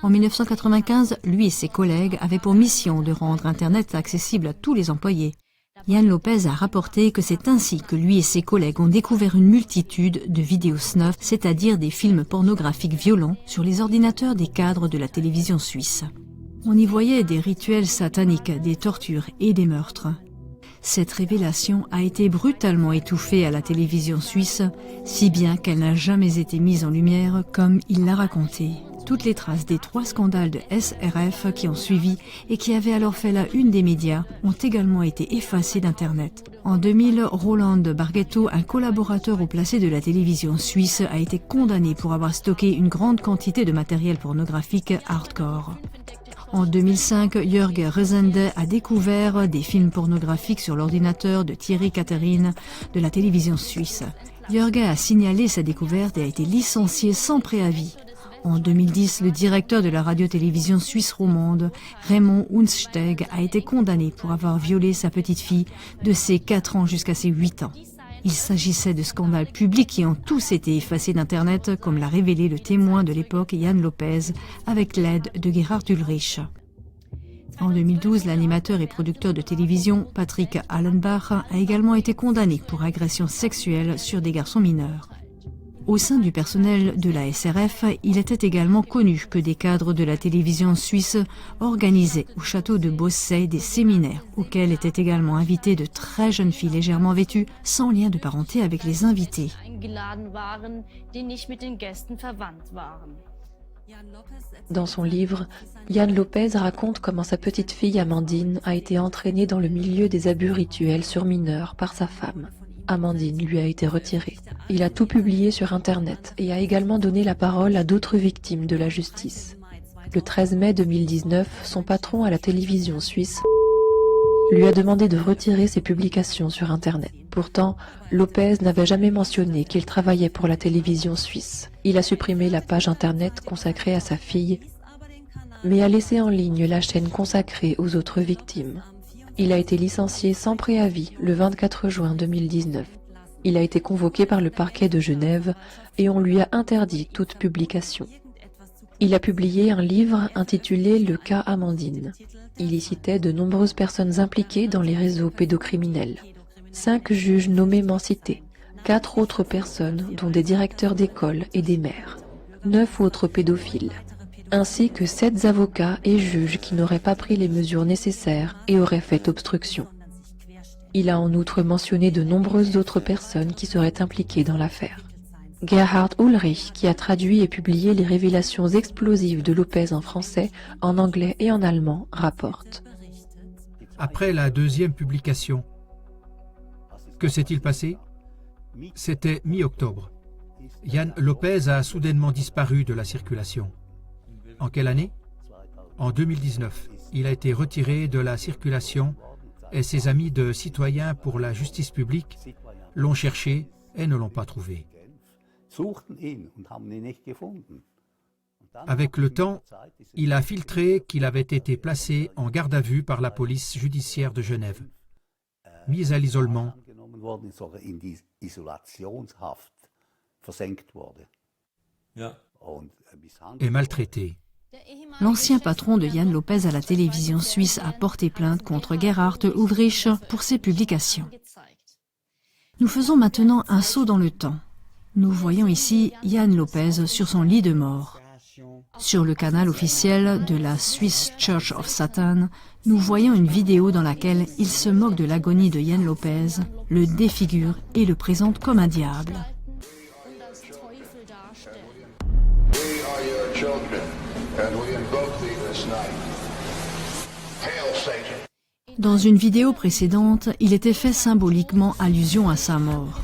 En 1995, lui et ses collègues avaient pour mission de rendre Internet accessible à tous les employés. Yann Lopez a rapporté que c'est ainsi que lui et ses collègues ont découvert une multitude de vidéos snuff, c'est-à-dire des films pornographiques violents, sur les ordinateurs des cadres de la télévision suisse. On y voyait des rituels sataniques, des tortures et des meurtres. Cette révélation a été brutalement étouffée à la télévision suisse, si bien qu'elle n'a jamais été mise en lumière comme il l'a raconté. Toutes les traces des 3 scandales de SRF qui ont suivi et qui avaient alors fait la une des médias ont également été effacées d'Internet. En 2000, Roland Barghetto, un collaborateur au placé de la télévision suisse, a été condamné pour avoir stocké une grande quantité de matériel pornographique hardcore. En 2005, Jörg Resende a découvert des films pornographiques sur l'ordinateur de Thierry Catherine de la télévision suisse. Jörg a signalé sa découverte et a été licencié sans préavis. En 2010, le directeur de la radio-télévision suisse romande, Raymond Hunsteg, a été condamné pour avoir violé sa petite fille de ses 4 ans jusqu'à ses 8 ans. Il s'agissait de scandales publics qui ont tous été effacés d'Internet, comme l'a révélé le témoin de l'époque Yann Lopez, avec l'aide de Gerhard Ulrich. En 2012, l'animateur et producteur de télévision Patrick Allenbach a également été condamné pour agression sexuelle sur des garçons mineurs. Au sein du personnel de la SRF, il était également connu que des cadres de la télévision suisse organisaient au château de Bossey des séminaires auxquels étaient également invitées de très jeunes filles légèrement vêtues sans lien de parenté avec les invités. Dans son livre, Yann Lopez raconte comment sa petite fille Amandine a été entraînée dans le milieu des abus rituels sur mineurs par sa femme. Amandine lui a été retirée. Il a tout publié sur Internet et a également donné la parole à d'autres victimes de la justice. Le 13 mai 2019, son patron à la télévision suisse lui a demandé de retirer ses publications sur Internet. Pourtant, Lopez n'avait jamais mentionné qu'il travaillait pour la télévision suisse. Il a supprimé la page Internet consacrée à sa fille, mais a laissé en ligne la chaîne consacrée aux autres victimes. Il a été licencié sans préavis le 24 juin 2019. Il a été convoqué par le parquet de Genève et on lui a interdit toute publication. Il a publié un livre intitulé « Le cas Amandine ». Il y citait de nombreuses personnes impliquées dans les réseaux pédocriminels. 5 juges nommément cités, 4 autres personnes dont des directeurs d'école et des maires, 9 autres pédophiles, ainsi que 7 avocats et juges qui n'auraient pas pris les mesures nécessaires et auraient fait obstruction. Il a en outre mentionné de nombreuses autres personnes qui seraient impliquées dans l'affaire. Gerhard Ulrich, qui a traduit et publié les révélations explosives de Lopez en français, en anglais et en allemand, rapporte. Après la deuxième publication, que s'est-il passé? C'était mi-octobre. Yann Lopez a soudainement disparu de la circulation. En quelle année? En 2019. Il a été retiré de la circulation et ses amis de Citoyens pour la justice publique l'ont cherché et ne l'ont pas trouvé. Avec le temps, il a filtré qu'il avait été placé en garde à vue par la police judiciaire de Genève, mis à l'isolement et maltraité. L'ancien patron de Yann Lopez à la télévision suisse a porté plainte contre Gerhard Ulrich pour ses publications. Nous faisons maintenant un saut dans le temps. Nous voyons ici Yann Lopez sur son lit de mort. Sur le canal officiel de la Swiss Church of Satan, nous voyons une vidéo dans laquelle il se moque de l'agonie de Yann Lopez, le défigure et le présente comme un diable. Dans une vidéo précédente, il était fait symboliquement allusion à sa mort.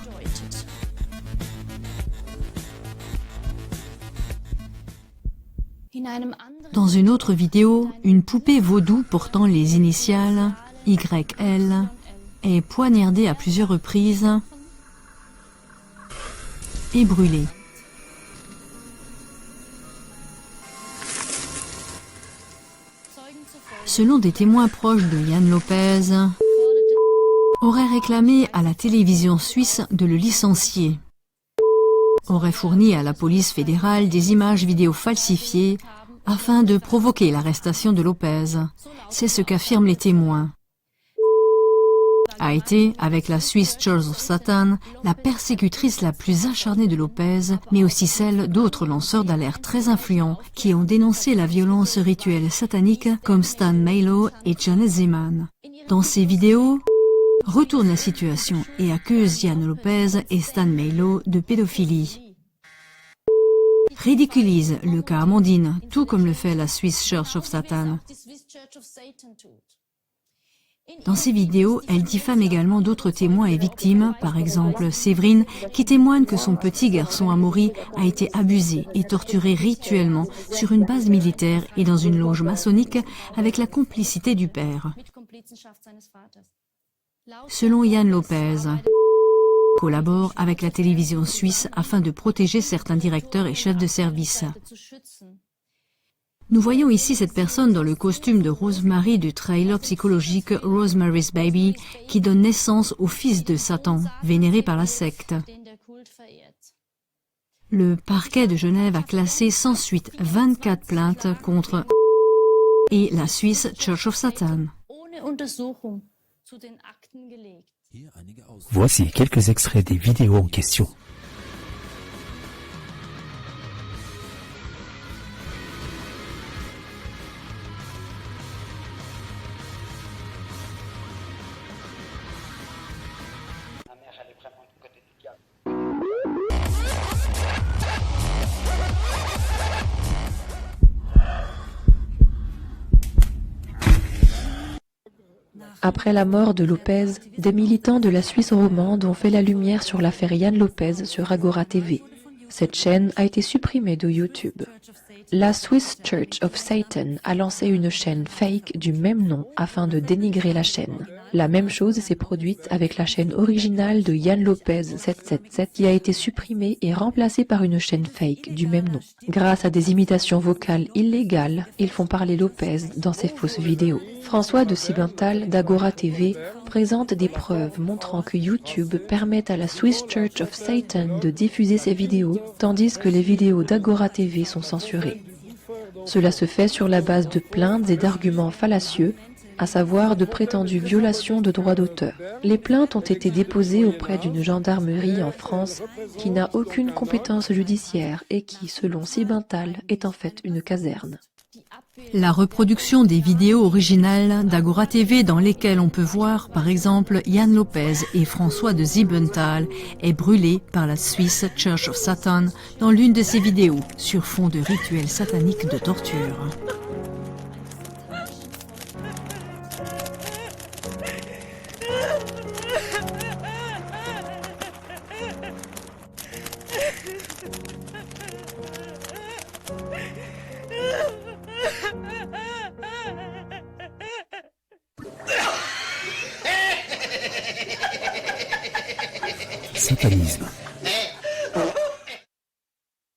Dans une autre vidéo, une poupée vaudou portant les initiales YL est poignardée à plusieurs reprises et brûlée. Selon des témoins proches de Yann Lopez, aurait réclamé à la télévision suisse de le licencier, aurait fourni à la police fédérale des images vidéo falsifiées afin de provoquer l'arrestation de Lopez. C'est ce qu'affirment les témoins. A été, avec la Swiss Church of Satan, la persécutrice la plus acharnée de Lopez, mais aussi celle d'autres lanceurs d'alerte très influents qui ont dénoncé la violence rituelle satanique comme Stan Maylow et Janet Zeman. Dans ces vidéos, retourne la situation et accuse Yann Lopez et Stan Maylow de pédophilie. Ridiculise le cas Amandine, tout comme le fait la Swiss Church of Satan. Dans ces vidéos, elle diffame également d'autres témoins et victimes, par exemple Séverine, qui témoigne que son petit garçon Amaury a été abusé et torturé rituellement sur une base militaire et dans une loge maçonnique avec la complicité du père. Selon Yann Lopez, collabore avec la télévision suisse afin de protéger certains directeurs et chefs de service. Nous voyons ici cette personne dans le costume de Rosemary du trailer psychologique Rosemary's Baby qui donne naissance au fils de Satan, vénéré par la secte. Le parquet de Genève a classé sans suite 24 plaintes contre et la Swiss Church of Satan. Voici quelques extraits des vidéos en question. Après la mort de Lopez, des militants de la Suisse romande ont fait la lumière sur l'affaire Yann Lopez sur Agora TV. Cette chaîne a été supprimée de YouTube. La Swiss Church of Satan a lancé une chaîne fake du même nom afin de dénigrer la chaîne. La même chose s'est produite avec la chaîne originale de Yann Lopez 777 qui a été supprimée et remplacée par une chaîne fake du même nom. Grâce à des imitations vocales illégales, ils font parler Lopez dans ces fausses vidéos. François de Sibenthal d'Agora TV présente des preuves montrant que YouTube permet à la Swiss Church of Satan de diffuser ses vidéos, tandis que les vidéos d'Agora TV sont censurées. Cela se fait sur la base de plaintes et d'arguments fallacieux, à savoir de prétendues violations de droits d'auteur. Les plaintes ont été déposées auprès d'une gendarmerie en France qui n'a aucune compétence judiciaire et qui, selon Sibenthal, est en fait une caserne. La reproduction des vidéos originales d'Agora TV dans lesquelles on peut voir, par exemple, Yann Lopez et François de Sibenthal est brûlée par la Swiss Church of Satan dans l'une de ses vidéos sur fond de rituels sataniques de torture. Satanisme.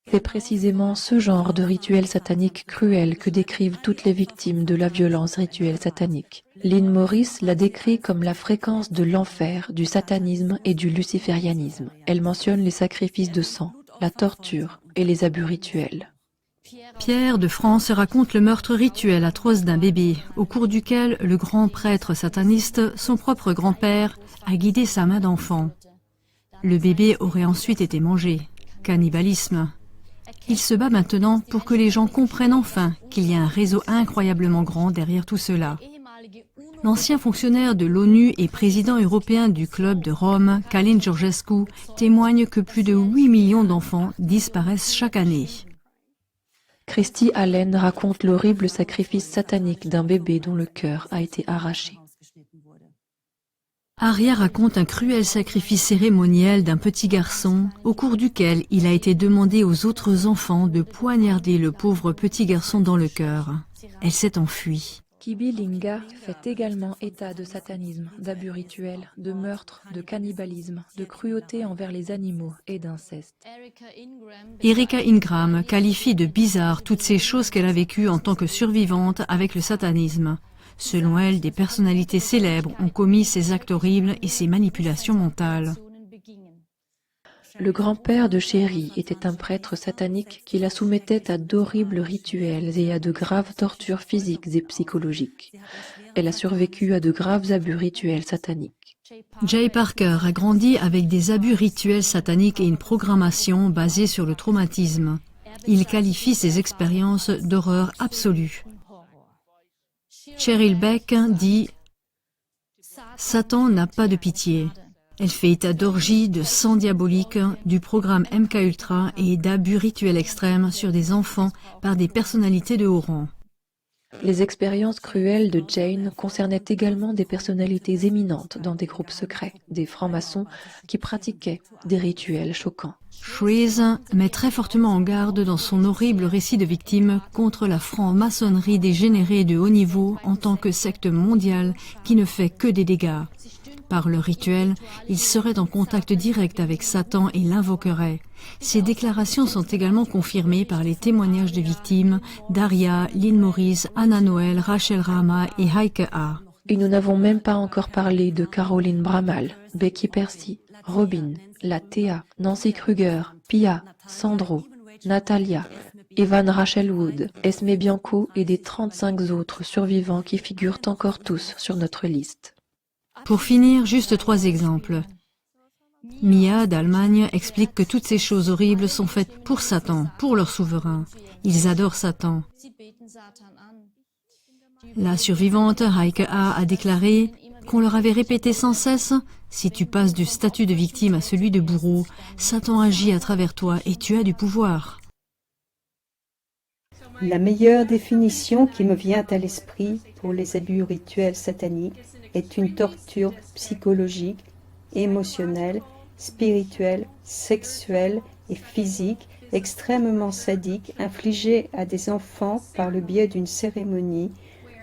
C'est précisément ce genre de rituel satanique cruel que décrivent toutes les victimes de la violence rituelle satanique. Lynn Morris l'a décrit comme la fréquence de l'enfer, du satanisme et du luciférianisme. Elle mentionne les sacrifices de sang, la torture et les abus rituels. Pierre de France raconte le meurtre rituel atroce d'un bébé, au cours duquel le grand prêtre sataniste, son propre grand-père, a guidé sa main d'enfant. Le bébé aurait ensuite été mangé. Cannibalisme. Il se bat maintenant pour que les gens comprennent enfin qu'il y a un réseau incroyablement grand derrière tout cela. L'ancien fonctionnaire de l'ONU et président européen du Club de Rome, Călin Georgescu, témoigne que plus de 8 millions d'enfants disparaissent chaque année. Christy Allen raconte l'horrible sacrifice satanique d'un bébé dont le cœur a été arraché. Aria raconte un cruel sacrifice cérémoniel d'un petit garçon, au cours duquel il a été demandé aux autres enfants de poignarder le pauvre petit garçon dans le cœur. Elle s'est enfuie. Kibi Linga fait également état de satanisme, d'abus rituels, de meurtre, de cannibalisme, de cruauté envers les animaux et d'inceste. Erika Ingram qualifie de bizarre toutes ces choses qu'elle a vécues en tant que survivante avec le satanisme. Selon elle, des personnalités célèbres ont commis ces actes horribles et ces manipulations mentales. Le grand-père de Sherry était un prêtre satanique qui la soumettait à d'horribles rituels et à de graves tortures physiques et psychologiques. Elle a survécu à de graves abus rituels sataniques. Jay Parker a grandi avec des abus rituels sataniques et une programmation basée sur le traumatisme. Il qualifie ces expériences d'horreur absolue. Cheryl Beck dit « Satan n'a pas de pitié ». Elle fait état d'orgies, de sang diabolique, du programme MKUltra et d'abus rituels extrêmes sur des enfants par des personnalités de haut rang. Les expériences cruelles de Jane concernaient également des personnalités éminentes dans des groupes secrets, des francs-maçons qui pratiquaient des rituels choquants. Shreeze met très fortement en garde dans son horrible récit de victimes contre la franc-maçonnerie dégénérée de haut niveau en tant que secte mondiale qui ne fait que des dégâts. Par le rituel, ils seraient en contact direct avec Satan et l'invoqueraient. Ces déclarations sont également confirmées par les témoignages de victimes d'Aria, Lynn Morris, Anna Noël, Rachel Rama et Heike A. Et nous n'avons même pas encore parlé de Caroline Bramal, Becky Percy, Robin, La Théa, Nancy Kruger, Pia, Sandro, Natalia, Evan Rachel Wood, Esme Bianco et des 35 autres survivants qui figurent encore tous sur notre liste. Pour finir, juste 3 exemples. Mia d'Allemagne explique que toutes ces choses horribles sont faites pour Satan, pour leur souverain. Ils adorent Satan. La survivante Heike A déclaré qu'on leur avait répété sans cesse « Si tu passes du statut de victime à celui de bourreau, Satan agit à travers toi et tu as du pouvoir. » La meilleure définition qui me vient à l'esprit pour les abus rituels sataniques est une torture psychologique, émotionnelle, spirituelle, sexuelle et physique extrêmement sadique infligée à des enfants par le biais d'une cérémonie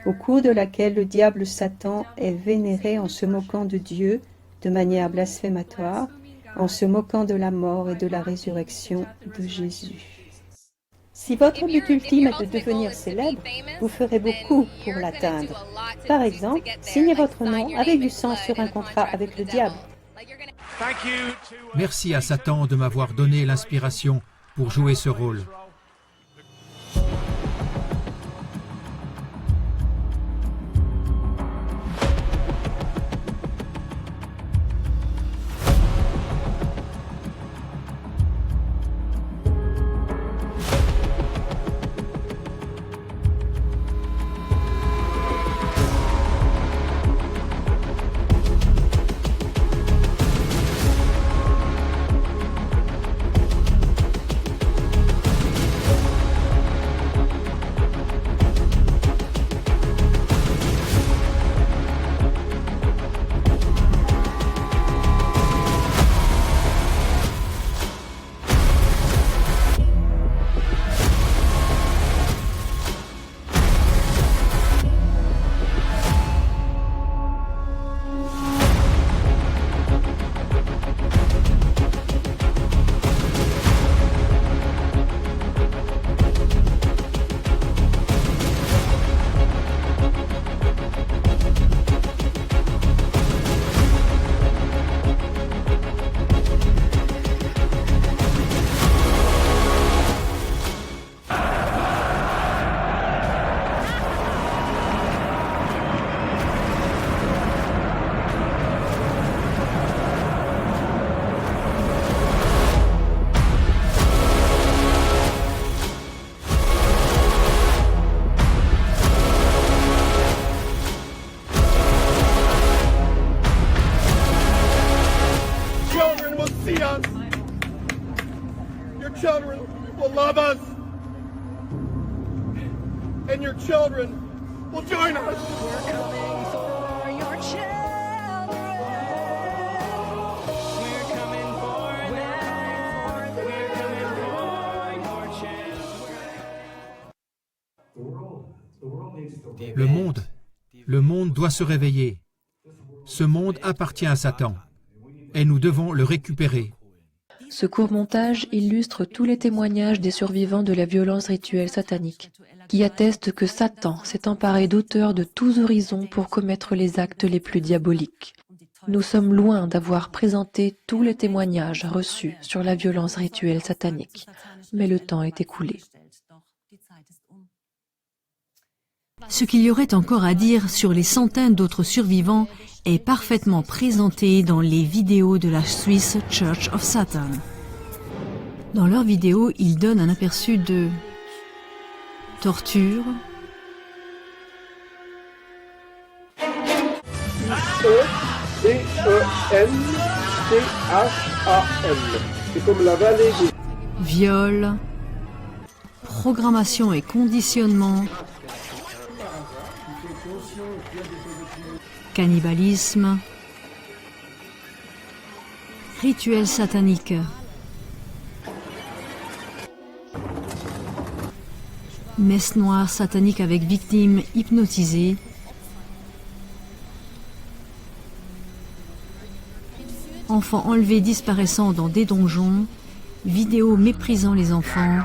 au cours de laquelle le diable Satan est vénéré en se moquant de Dieu de manière blasphématoire, en se moquant de la mort et de la résurrection de Jésus. Si votre but ultime est de devenir célèbre, vous ferez beaucoup pour l'atteindre. Par exemple, signez votre nom avec du sang sur un contrat avec le diable. Merci à Satan de m'avoir donné l'inspiration pour jouer ce rôle. children will love us, and your children will join us. We're coming for your children. We're coming for them. We're coming for your children. Le monde doit se réveiller. Ce monde appartient à Satan, et nous devons le récupérer. Ce court-montage illustre tous les témoignages des survivants de la violence rituelle satanique, qui attestent que Satan s'est emparé d'auteurs de tous horizons pour commettre les actes les plus diaboliques. Nous sommes loin d'avoir présenté tous les témoignages reçus sur la violence rituelle satanique, mais le temps est écoulé. Ce qu'il y aurait encore à dire sur les centaines d'autres survivants est parfaitement présenté dans les vidéos de la Swiss Church of Satan. Dans leurs vidéos, ils donnent un aperçu de torture, E-C-E-N-C-H-A-M. C'est comme la vallée des... viol, programmation et conditionnement, cannibalisme, rituel satanique, messe noire satanique avec victimes hypnotisées, enfants enlevés disparaissant dans des donjons, vidéos méprisant les enfants,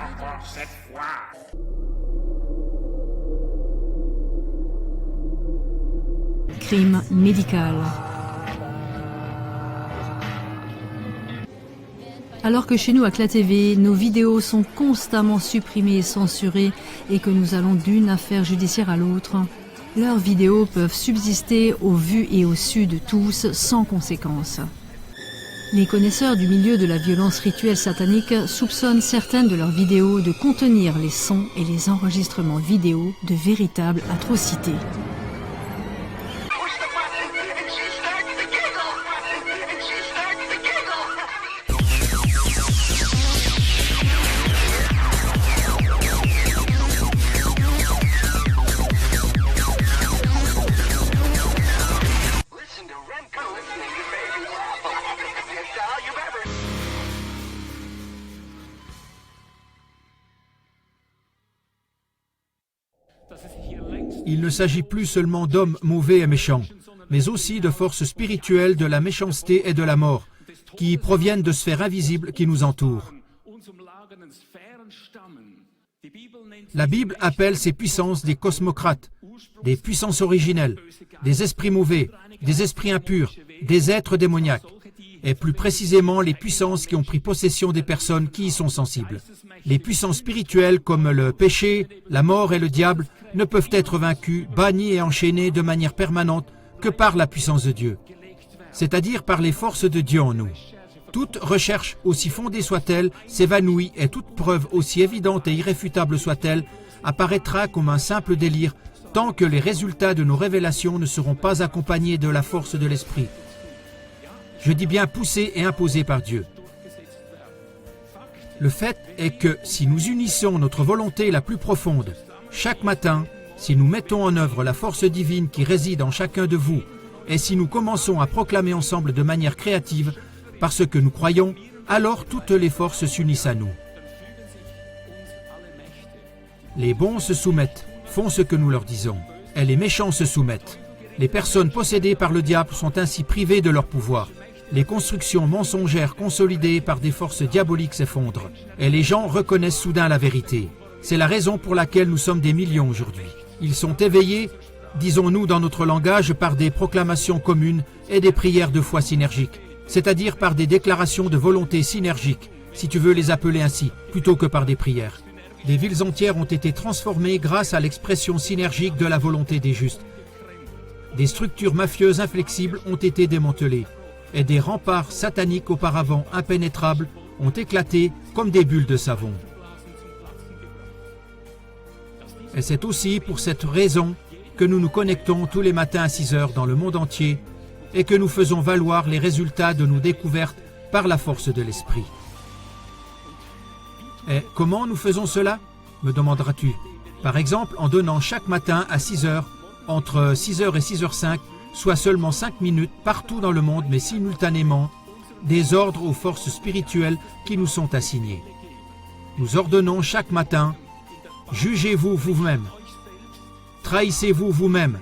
crime médical. Alors que chez nous à CLA TV, nos vidéos sont constamment supprimées et censurées et que nous allons d'une affaire judiciaire à l'autre, leurs vidéos peuvent subsister au vu et au su de tous sans conséquence. Les connaisseurs du milieu de la violence rituelle satanique soupçonnent certaines de leurs vidéos de contenir les sons et les enregistrements vidéo de véritables atrocités. il ne s'agit plus seulement d'hommes mauvais et méchants, mais aussi de forces spirituelles de la méchanceté et de la mort, qui proviennent de sphères invisibles qui nous entourent. La Bible appelle ces puissances des cosmocrates, des puissances originelles, des esprits mauvais, des esprits impurs, des êtres démoniaques, et plus précisément les puissances qui ont pris possession des personnes qui y sont sensibles. Les puissances spirituelles comme le péché, la mort et le diable ne peuvent être vaincues, bannies et enchaînées de manière permanente que par la puissance de Dieu, c'est-à-dire par les forces de Dieu en nous. Toute recherche, aussi fondée soit-elle, s'évanouit et toute preuve, aussi évidente et irréfutable soit-elle, apparaîtra comme un simple délire tant que les résultats de nos révélations ne seront pas accompagnés de la force de l'esprit. Je dis bien poussés et imposés par Dieu. Le fait est que si nous unissons notre volonté la plus profonde, chaque matin, si nous mettons en œuvre la force divine qui réside en chacun de vous, et si nous commençons à proclamer ensemble de manière créative, parce que nous croyons, alors toutes les forces s'unissent à nous. Les bons se soumettent, font ce que nous leur disons, et les méchants se soumettent. Les personnes possédées par le diable sont ainsi privées de leur pouvoir. Les constructions mensongères consolidées par des forces diaboliques s'effondrent, et les gens reconnaissent soudain la vérité. C'est la raison pour laquelle nous sommes des millions aujourd'hui. Ils sont éveillés, disons-nous dans notre langage, par des proclamations communes et des prières de foi synergiques, c'est-à-dire par des déclarations de volonté synergiques, si tu veux les appeler ainsi, plutôt que par des prières. Des villes entières ont été transformées grâce à l'expression synergique de la volonté des justes. Des structures mafieuses inflexibles ont été démantelées, et des remparts sataniques auparavant impénétrables ont éclaté comme des bulles de savon. Et c'est aussi pour cette raison que nous nous connectons tous les matins à 6 heures dans le monde entier et que nous faisons valoir les résultats de nos découvertes par la force de l'esprit. Et comment nous faisons cela, me demanderas-tu? Par exemple, en donnant chaque matin à 6 heures, entre 6h et 6h05, soit seulement 5 minutes partout dans le monde, mais simultanément, des ordres aux forces spirituelles qui nous sont assignées. Nous ordonnons chaque matin: jugez-vous vous-même, trahissez-vous vous-même,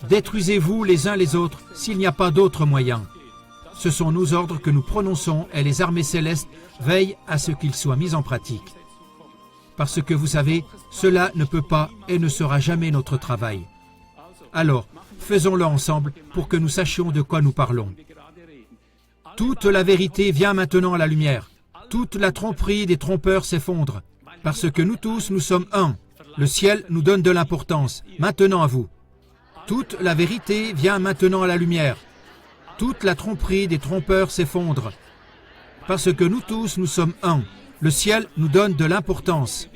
détruisez-vous les uns les autres s'il n'y a pas d'autre moyen. Ce sont nos ordres que nous prononçons et les armées célestes veillent à ce qu'ils soient mis en pratique. Parce que vous savez, cela ne peut pas et ne sera jamais notre travail. Alors, faisons-le ensemble pour que nous sachions de quoi nous parlons. Toute la vérité vient maintenant à la lumière. Toute la tromperie des trompeurs s'effondre. Parce que nous tous, nous sommes un. Le ciel nous donne de l'importance. Maintenant à vous. Toute la vérité vient maintenant à la lumière. Toute la tromperie des trompeurs s'effondre. Parce que nous tous, nous sommes un. Le ciel nous donne de l'importance.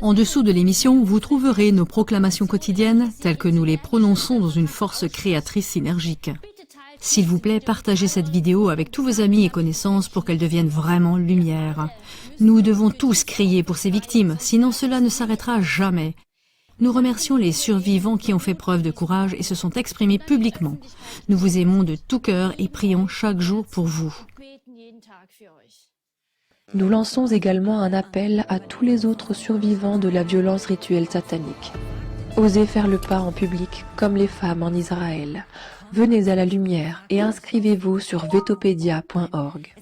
En dessous de l'émission, vous trouverez nos proclamations quotidiennes telles que nous les prononçons dans une force créatrice synergique. S'il vous plaît, partagez cette vidéo avec tous vos amis et connaissances pour qu'elle devienne vraiment lumière. Nous devons tous crier pour ces victimes, sinon cela ne s'arrêtera jamais. Nous remercions les survivants qui ont fait preuve de courage et se sont exprimés publiquement. Nous vous aimons de tout cœur et prions chaque jour pour vous. Nous lançons également un appel à tous les autres survivants de la violence rituelle satanique. Osez faire le pas en public comme les femmes en Israël. Venez à la lumière et inscrivez-vous sur vetopedia.org.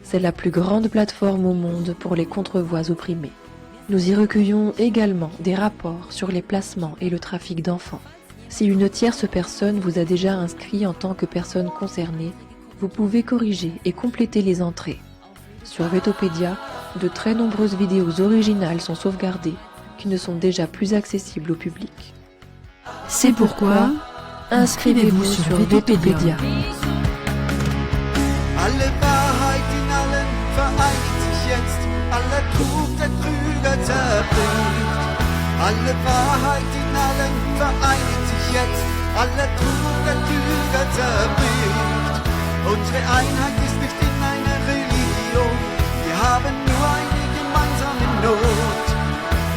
C'est la plus grande plateforme au monde pour les contrevoix opprimés. Nous y recueillons également des rapports sur les placements et le trafic d'enfants. Si une tierce personne vous a déjà inscrit en tant que personne concernée, vous pouvez corriger et compléter les entrées. Sur Vetopedia, de très nombreuses vidéos originales sont sauvegardées qui ne sont déjà plus accessibles au public. C'est pourquoi, inscrivez-vous sur Vetopedia. Alle Wahrheit in allen vereinigt sich jetzt, aller Trug der Trüger zerbricht. Alle Wahrheit in allen vereinigt sich jetzt, aller Trug der Trüger zerbricht. Unsere Einheit ist nicht in einer Religion, wir haben nur eine gemeinsame Not.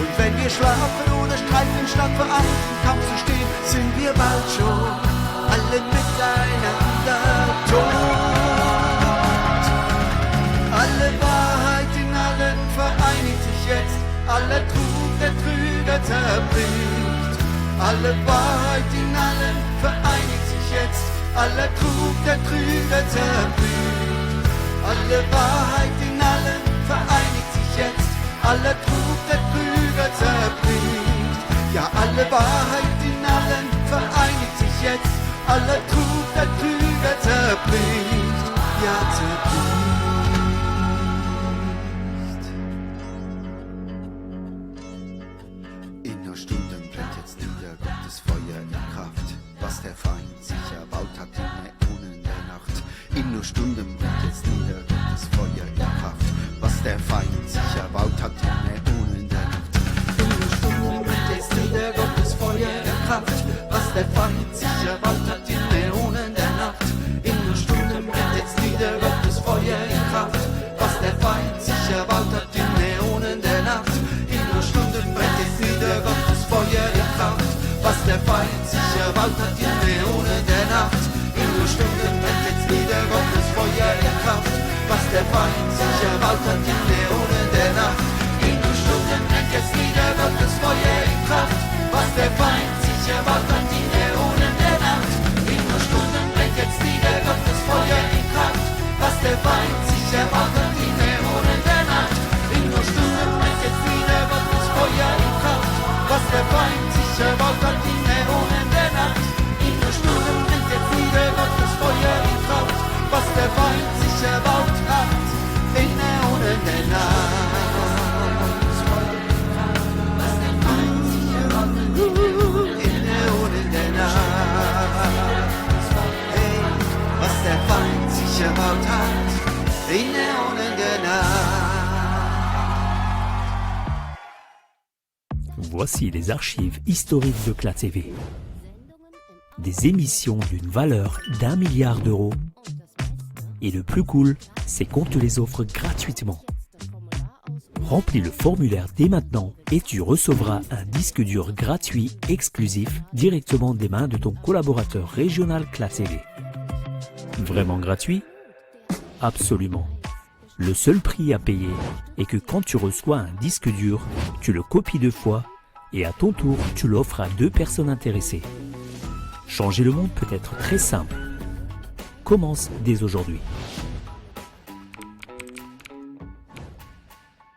Und wenn wir schlafen oder streiten, statt vereint im Kampf zu stehen, sind wir bald schon alle miteinander tot. Alle Wahrheit in allen vereinigt sich jetzt, aller Trug der Trüger zerbricht. Alle Wahrheit in allen vereinigt sich jetzt, aller Trug der Trüger zerbricht. Alle Wahrheit in allen vereinigt sich jetzt, aller Trug der Trüger zerbricht. Ja, alle Wahrheit in allen vereinigt sich jetzt, aller Trug der Trüger zerbricht. Ja, zerbricht. In nur Stunden brennt jetzt nieder Gottes Feuer in Kraft, was der Feind sich erbaut hat in Äonen der Nacht. In nur Stunden brennt jetzt nieder Gottes Feuer in Kraft, was der Feind sich erbaut hat in Äonen der Nacht. In nur Stunden brennt jetzt nieder Gottes Feuer in Kraft, was der Feind sich erbaut hat in Äonen der Nacht. In nur Stunden brennt jetzt nieder Gottes Feuer in Kraft, was der Feind sich erbaut hat in Äonen der Nacht. In nur Stunden brennt jetzt nieder Gottes Feuer in Kraft, was der Feind sich erbaut hat in Äonen der Nacht. In nur Stunden brennt jetzt nieder Gottes Feuer in Kraft, was der Feind sich erbaut hat in Äonen der Nacht. In nur Stunden brennt jetzt nieder Gottes Feuer in Kraft, was der Feind sich erbaut hat in Äonen der Nacht. In nur Stunden brennt jetzt nieder Gottes Feuer in Kraft, was der Feind sich erbaut hat in Äonen der Nacht. In nur Stunden brennt jetzt nieder Gottes Feuer in Kraft, was der Feind sich erbaut hat in Äonen der Nacht. In nur Stunden brennt jetzt nieder Gottes Feuer in Kraft, was der Feind sich erbaut hat in Äonen der Nacht. In Äonen der Nacht. Hey, was der Feind sich erbaut hat in Äonen der Nacht. Voici les archives historiques de CLA TV. Des émissions d'une valeur d'1 milliard d'euros. Et le plus cool, c'est qu'on te les offre gratuitement. Remplis le formulaire dès maintenant et tu recevras un disque dur gratuit exclusif directement des mains de ton collaborateur régional CLA TV. Vraiment gratuit? Absolument. Le seul prix à payer est que quand tu reçois un disque dur, tu le copies 2 fois et à ton tour, tu l'offres à 2 personnes intéressées. Changer le monde peut être très simple. Commence dès aujourd'hui.